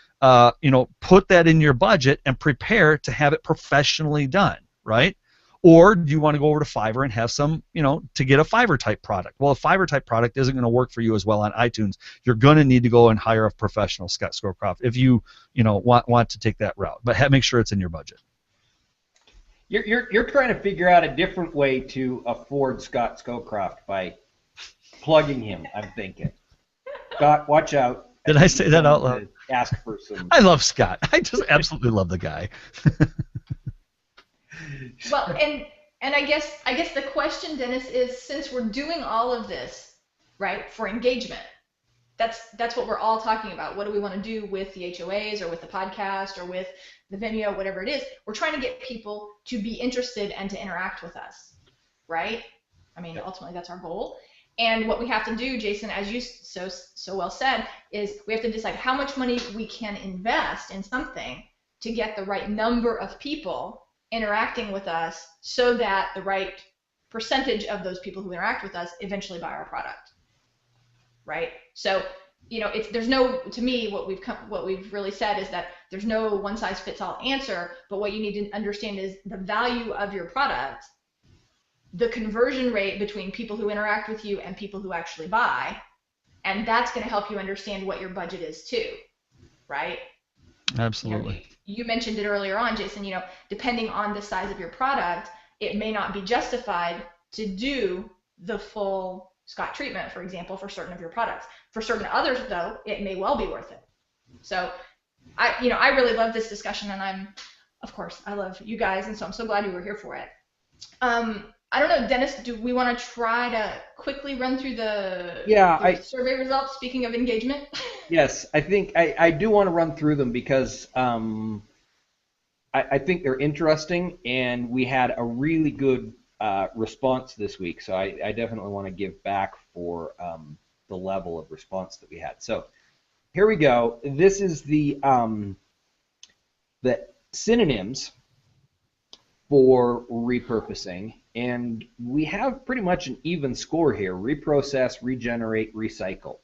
put that in your budget and prepare to have it professionally done, right? Or do you want to go over to Fiverr and have some, to get a Fiverr type product? Well, a Fiverr type product isn't going to work for you as well on iTunes. You're going to need to go and hire a professional, Scott Scowcroft, if you, want to take that route. But make sure it's in your budget. You're trying to figure out a different way to afford Scott Scowcroft by plugging him, I'm thinking. Scott, watch out. Did I say that out loud? Ask for some. I love Scott. I just absolutely love the guy. Well, and I guess the question, Dennis, is since we're doing all of this, right, for engagement, that's what we're all talking about. What do we want to do with the HOAs or with the podcast or with the Vimeo, whatever it is? We're trying to get people to be interested and to interact with us, right? I mean, ultimately that's our goal. And what we have to do, Jason, as you so well said, is we have to decide how much money we can invest in something to get the right number of people interacting with us so that the right percentage of those people who interact with us eventually buy our product, right? So, there's no, to me, what we've really said is that there's no one size fits all answer, but what you need to understand is the value of your product, the conversion rate between people who interact with you and people who actually buy, and that's going to help you understand what your budget is too, right? Absolutely. You mentioned it earlier on, Jason, depending on the size of your product, it may not be justified to do the full Scott treatment, for example, for certain of your products. For certain others, though, it may well be worth it. So, I really love this discussion, and of course, I love you guys, and so I'm so glad you were here for it. I don't know, Dennis, do we want to try to quickly run through the survey results, speaking of engagement? Yes, I think I do want to run through them because I think they're interesting, and we had a really good response this week, so I definitely want to give back for the level of response that we had. So here we go. This is the synonyms for repurposing, and we have pretty much an even score here: reprocess, regenerate, recycle.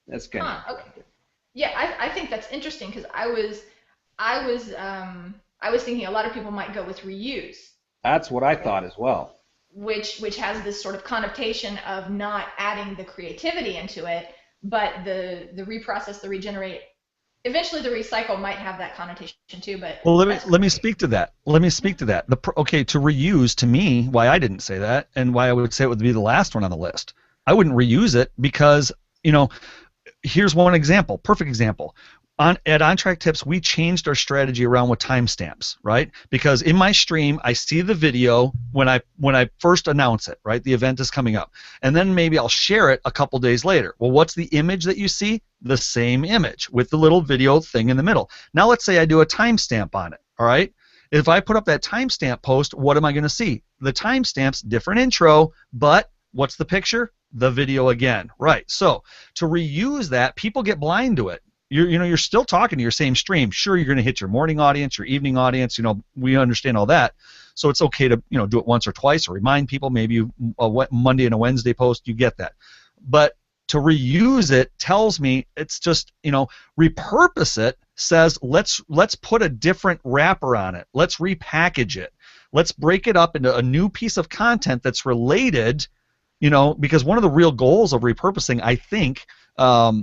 That's kind of okay. Yeah, I think that's interesting because I was thinking a lot of people might go with reuse. That's what I thought as well. Which has this sort of connotation of not adding the creativity into it, but the reprocess, the regenerate, eventually the recycle might have that connotation too. But well, let me speak to that. To reuse, to me, why I didn't say that and why I would say it would be the last one on the list. I wouldn't reuse it because here's one example, perfect example. At OnTrack Tips, we changed our strategy around with timestamps, right? Because in my stream, I see the video when I first announce it, right? The event is coming up. And then maybe I'll share it a couple days later. Well, what's the image that you see? The same image with the little video thing in the middle. Now let's say I do a timestamp on it, all right? If I put up that timestamp post, what am I going to see? The timestamp's different intro, but what's the picture? The video again, right? So to reuse that, people get blind to it. You're still talking to your same stream. Sure, you're going to hit your morning audience, your evening audience. We understand all that. So it's okay to do it once or twice or remind people. Maybe a Monday and a Wednesday post. You get that. But to reuse it tells me it's just repurpose it. Says let's put a different wrapper on it. Let's repackage it. Let's break it up into a new piece of content that's related. Because one of the real goals of repurposing, I think,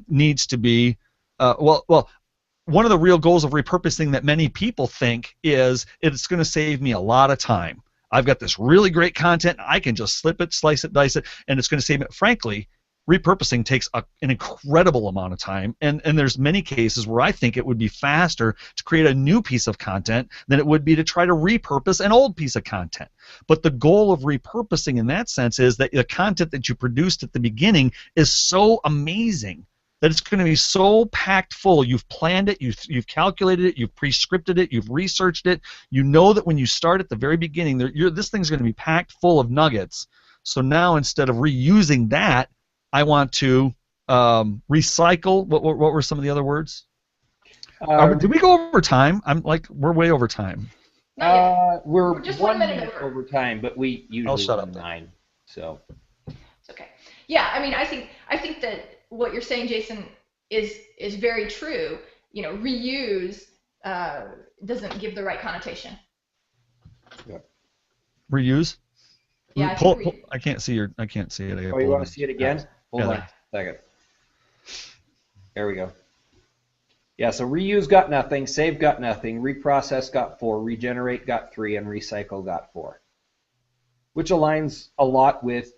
needs to be one of the real goals of repurposing that many people think is it's going to save me a lot of time. I've got this really great content. I can just slip it, slice it, dice it, and it's going to save me. Frankly, repurposing takes an incredible amount of time, and there's many cases where I think it would be faster to create a new piece of content than it would be to try to repurpose an old piece of content. But the goal of repurposing in that sense is that the content that you produced at the beginning is so amazing that it's going to be so packed full. You've planned it, you've calculated it, you've pre-scripted it, you've researched it. You know that when you start at the very beginning, this thing's going to be packed full of nuggets. So now instead of reusing that, I want to recycle. What were some of the other words? Did we go over time? We're way over time. We're just 1 minute minute over. over time, but we usually shut run up then. 9. So. It's okay. Yeah, I mean, I think that what you're saying, Jason, is very true. You know, reuse doesn't give the right connotation. Yeah. Reuse? Yeah, I can't see it. Oh, you want to see it again? Hold on a second. There we go. Yeah, so reuse got nothing, save got nothing, reprocess got 4, regenerate got 3, and recycle got 4. Which aligns a lot with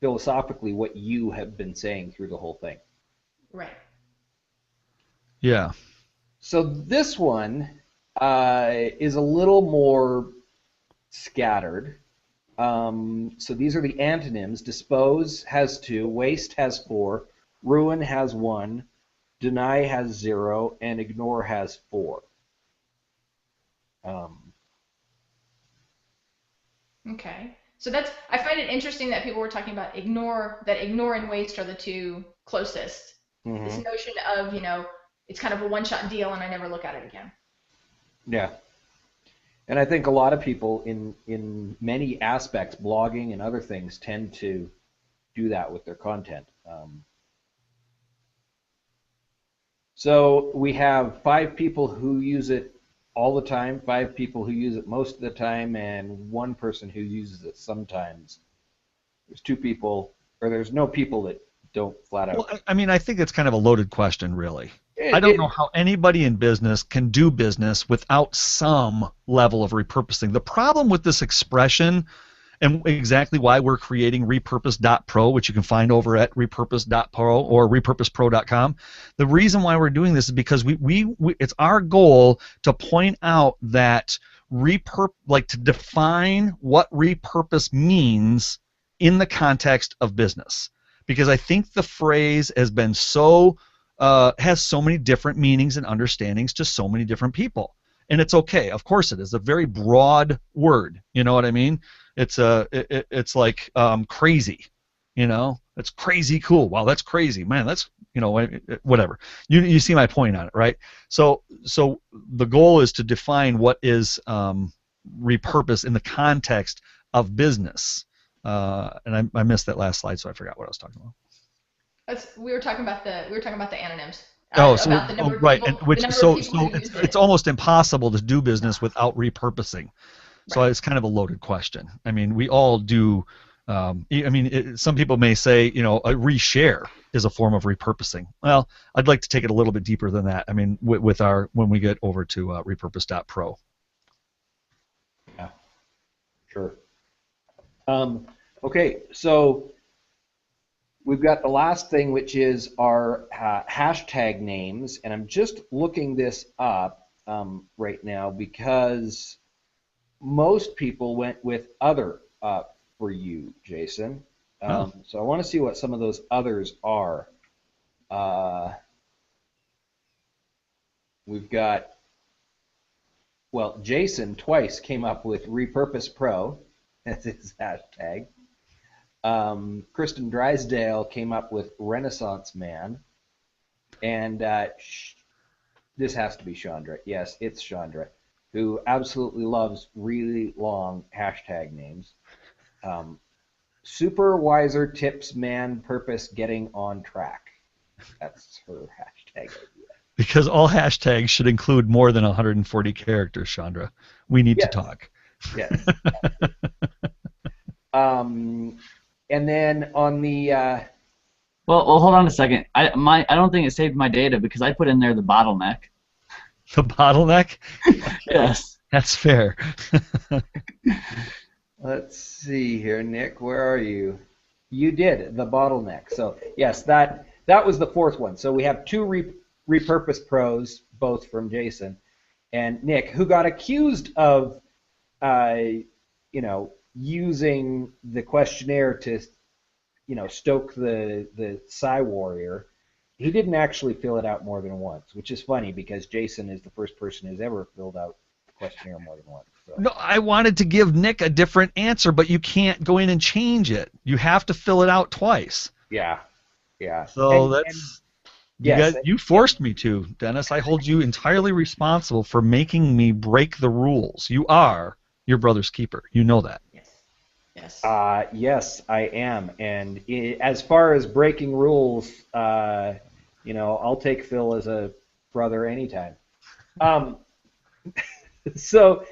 philosophically what you have been saying through the whole thing. Right. Yeah. So this one is a little more scattered. So these are the antonyms. Dispose has 2, waste has 4, ruin has 1, deny has 0, and ignore has 4. Okay. So I find it interesting that people were talking about ignore and waste are the 2 closest. Mm-hmm. This notion of, it's kind of a one-shot deal and I never look at it again. Yeah. And I think a lot of people in many aspects, blogging and other things, tend to do that with their content. So we have 5 people who use it all the time, 5 people who use it most of the time, and 1 person who uses it sometimes. There's 2 people, or there's no people that don't flat out. Well, I mean, I think it's kind of a loaded question, really. I don't know how anybody in business can do business without some level of repurposing. The problem with this expression, and exactly why we're creating repurpose.pro, which you can find over at repurpose.pro or repurposepro.com. The reason why we're doing this is because it's our goal to point out that to define what repurpose means in the context of business. Because I think the phrase has been has so many different meanings and understandings to so many different people. And it's okay. Of course it is. A very broad word. You know what I mean? It's like crazy. It's crazy cool. Wow, that's crazy. Man, that's, whatever. You see my point on it, right? So the goal is to define what is repurpose in the context of business. And I missed that last slide, so I forgot what I was talking about. We were talking about the antonyms. Right, and it's almost impossible to do business without repurposing. So it's kind of a loaded question. I mean, we all do. Some people may say, a reshare is a form of repurposing. Well, I'd like to take it a little bit deeper than that. I mean, when we get over to repurpose.pro. Yeah, sure. Okay, so we've got the last thing, which is our hashtag names, and I'm just looking this up right now because most people went with other for you, Jason. So I want to see what some of those others are. We've got, Jason twice came up with Repurpose Pro. That's his hashtag. Kristen Drysdale came up with Renaissance Man. And this has to be Chandra. Yes, it's Chandra, who absolutely loves really long hashtag names. Supervisor tips man purpose getting on track. That's her hashtag idea. Because all hashtags should include more than 140 characters, Chandra. We need to talk. Yes. And then on the well, hold on a second. I don't think it saved my data because I put in there the bottleneck. The bottleneck? Yes. That's fair. Let's see here, Nick. Where are you? You did the bottleneck. So yes, that was the 4th one. So we have 2 repurpose pros, both from Jason and Nick, who got accused of, using the questionnaire to, stoke the Psy Warrior, He didn't actually fill it out more than once, which is funny because Jason is the first person who's ever filled out the questionnaire more than once. So. No, I wanted to give Nick a different answer, but you can't go in and change it. You have to fill it out twice. Yeah. So yes, you forced me to, Dennis. I hold you entirely responsible for making me break the rules. You are your brother's keeper. You know that. Yes. Yes, I am. And as far as breaking rules, I'll take Phil as a brother anytime. So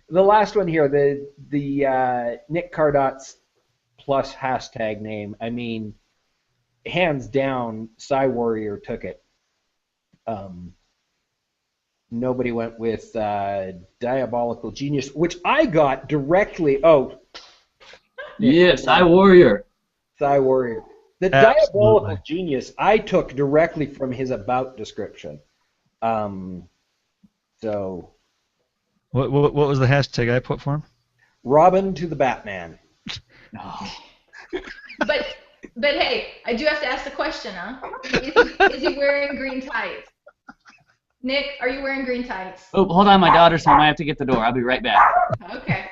the last one here, the Nick Cardot's plus hashtag name. I mean, hands down, Psy Warrior took it. Nobody went with Diabolical Genius, which I got directly. Oh. Yes, Psy Warrior. Psy Warrior. The Absolutely. Diabolical Genius I took directly from his about description. So. What was the hashtag I put for him? Robin to the Batman. Oh. But hey, I do have to ask the question, huh? Is he wearing green tights? Nick, are you wearing green tights? Oh, hold on, my daughter's home. I have to get the door. I'll be right back. Okay.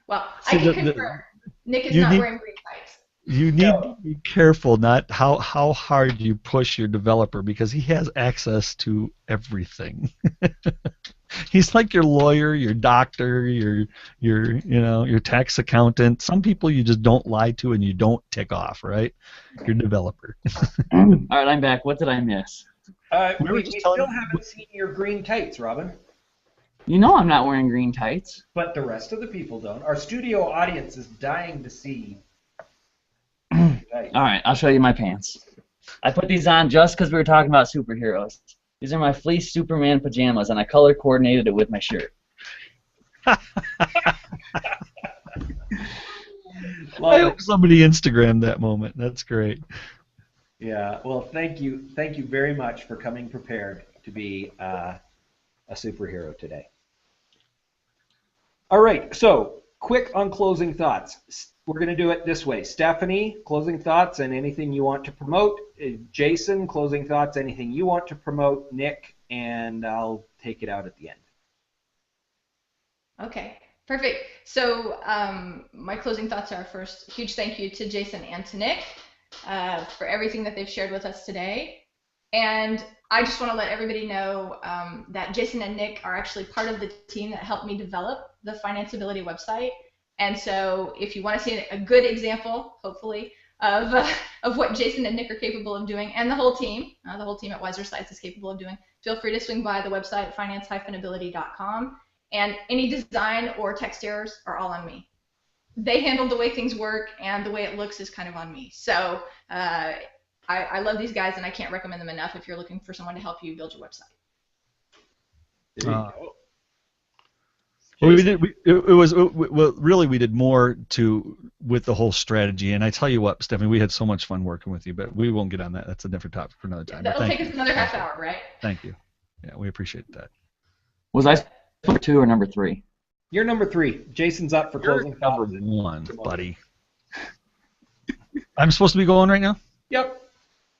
Well, See, I can confirm. Nick is you not need- wearing green tights. You need to be careful, not how hard you push your developer, because he has access to everything. He's like your lawyer, your doctor, your tax accountant. Some people you just don't lie to and you don't tick off, right? Your developer. All right, I'm back. What did I miss? We still haven't seen your green tights, Robin. You know I'm not wearing green tights. But the rest of the people don't. Our studio audience is dying to see. All right, I'll show you my pants. I put these on just because we were talking about superheroes. These are my fleece Superman pajamas, and I color coordinated it with my shirt. I hope somebody Instagrammed that moment. That's great. Yeah, well, thank you very much for coming prepared to be a superhero today. All right, so quick on closing thoughts. We're going to do it this way. Stephanie, closing thoughts and anything you want to promote. Jason, closing thoughts, anything you want to promote. Nick, and I'll take it out at the end. Okay, perfect. So my closing thoughts are, first, huge thank you to Jason and to Nick for everything that they've shared with us today. And I just want to let everybody know that Jason and Nick are actually part of the team that helped me develop the Financeability website. And so if you want to see a good example, hopefully, of what Jason and Nick are capable of doing, and the whole team at Wiser Sites is capable of doing, feel free to swing by the website, finance-ability.com. And any design or text errors are all on me. They handled the way things work, and the way it looks is kind of on me. So I love these guys, and I can't recommend them enough if you're looking for someone to help you build your website. There you go. Well, we did more with the whole strategy, and I tell you what, Stephanie, we had so much fun working with you, but we won't get on that. That's a different topic for another time. That'll take us another half hour, right? Thank you. Yeah, we appreciate that. Was I number 2 or number 3? You're number 3. Jason's up for You're closing number thoughts. 1, buddy. I'm supposed to be going right now? Yep.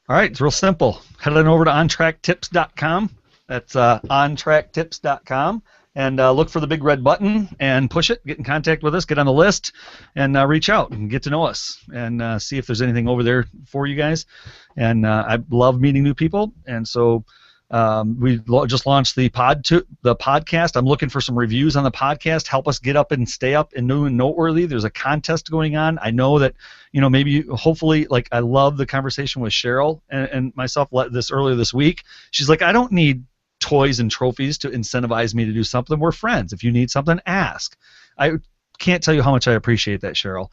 All right, it's real simple. Head on over to ontracktips.com. That's ontracktips.com. And look for the big red button and push it. Get in contact with us. Get on the list and reach out and get to know us and see if there's anything over there for you guys. And I love meeting new people. And so we just launched the podcast. I'm looking for some reviews on the podcast. Help us get up and stay up and new and noteworthy. There's a contest going on. I know that maybe hopefully like I love the conversation with Cheryl and myself earlier this week. She's like, I don't need toys and trophies to incentivize me to do something. We're friends. If you need something, ask. I can't tell you how much I appreciate that, Cheryl.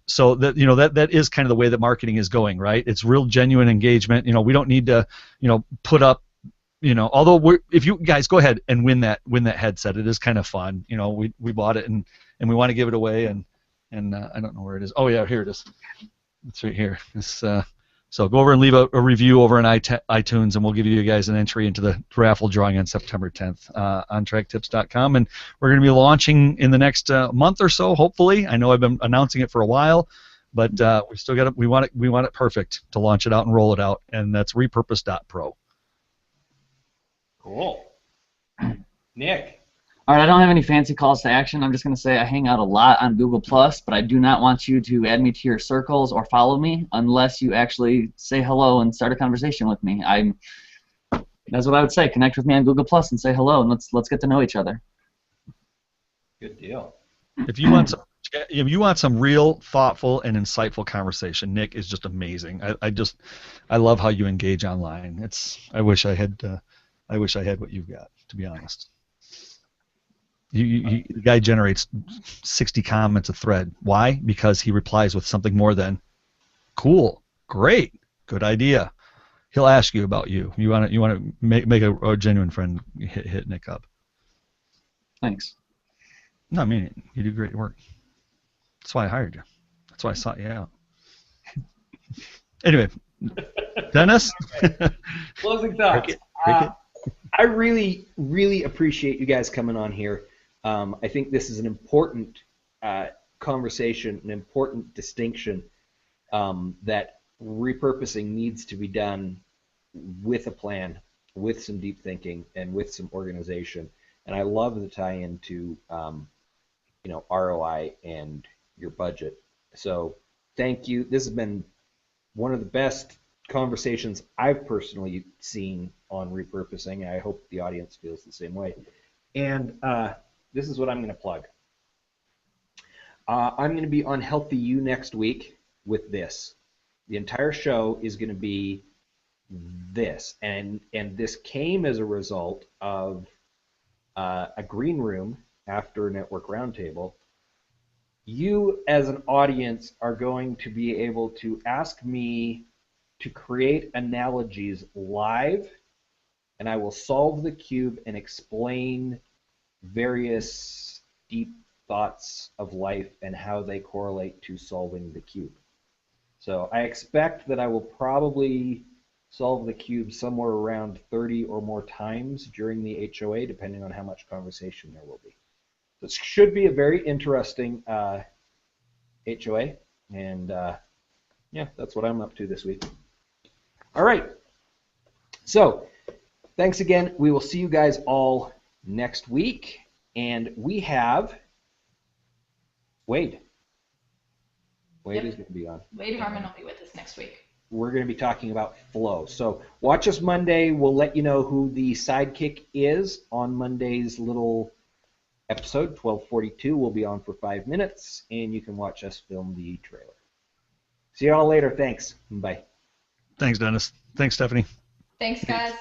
So that is kind of the way that marketing is going, right? It's real genuine engagement. We don't need to put up although if you guys go ahead and win that headset, it is kind of fun. We bought it and we want to give it away and I don't know where it is. Oh yeah, here it is. It's right here. So go over and leave a review over on iTunes, and we'll give you guys an entry into the raffle drawing on September 10th on tracktips.com. And we're going to be launching in the next month or so, hopefully. I know I've been announcing it for a while. But we still got we want it perfect to launch it out and roll it out, and that's repurpose.pro. Cool. Nick. All right, I don't have any fancy calls to action. I'm just going to say I hang out a lot on Google+, but I do not want you to add me to your circles or follow me unless you actually say hello and start a conversation with me. That's what I would say. Connect with me on Google+ and say hello, and let's get to know each other. Good deal. If you want some real thoughtful and insightful conversation, Nick is just amazing. I love how you engage online. I wish I had what you've got, to be honest. The guy generates 60 comments a thread. Why? Because he replies with something more than cool, great, good idea. He'll ask you about you. You want to make a genuine friend. Hit Nick up. Thanks. No, I mean, you do great work. That's why I hired you. That's why I sought you out. Anyway, Dennis. Closing thoughts. Cricket. I really, really appreciate you guys coming on here. I think this is an important conversation, an important distinction that repurposing needs to be done with a plan, with some deep thinking, and with some organization. And I love the tie-in to ROI and your budget. So thank you. This has been one of the best conversations I've personally seen on repurposing. I hope the audience feels the same way. And this is what I'm going to plug. I'm going to be on Healthy You next week with this. The entire show is going to be this. And this came as a result of a green room after Network Roundtable. You as an audience are going to be able to ask me to create analogies live, and I will solve the cube and explain various deep thoughts of life and how they correlate to solving the cube. So I expect that I will probably solve the cube somewhere around 30 or more times during the HOA, depending on how much conversation there will be. This should be a very interesting HOA, and yeah, that's what I'm up to this week. All right, so thanks again. We will see you guys all next week, and we have Wade. Wade is going to be on. Wade Harmon will be with us next week. We're going to be talking about flow. So watch us Monday. We'll let you know who the sidekick is on Monday's little episode. 12:42 will be on for 5 minutes, and you can watch us film the trailer. See you all later. Thanks. Bye. Thanks, Dennis. Thanks, Stephanie. Thanks, guys.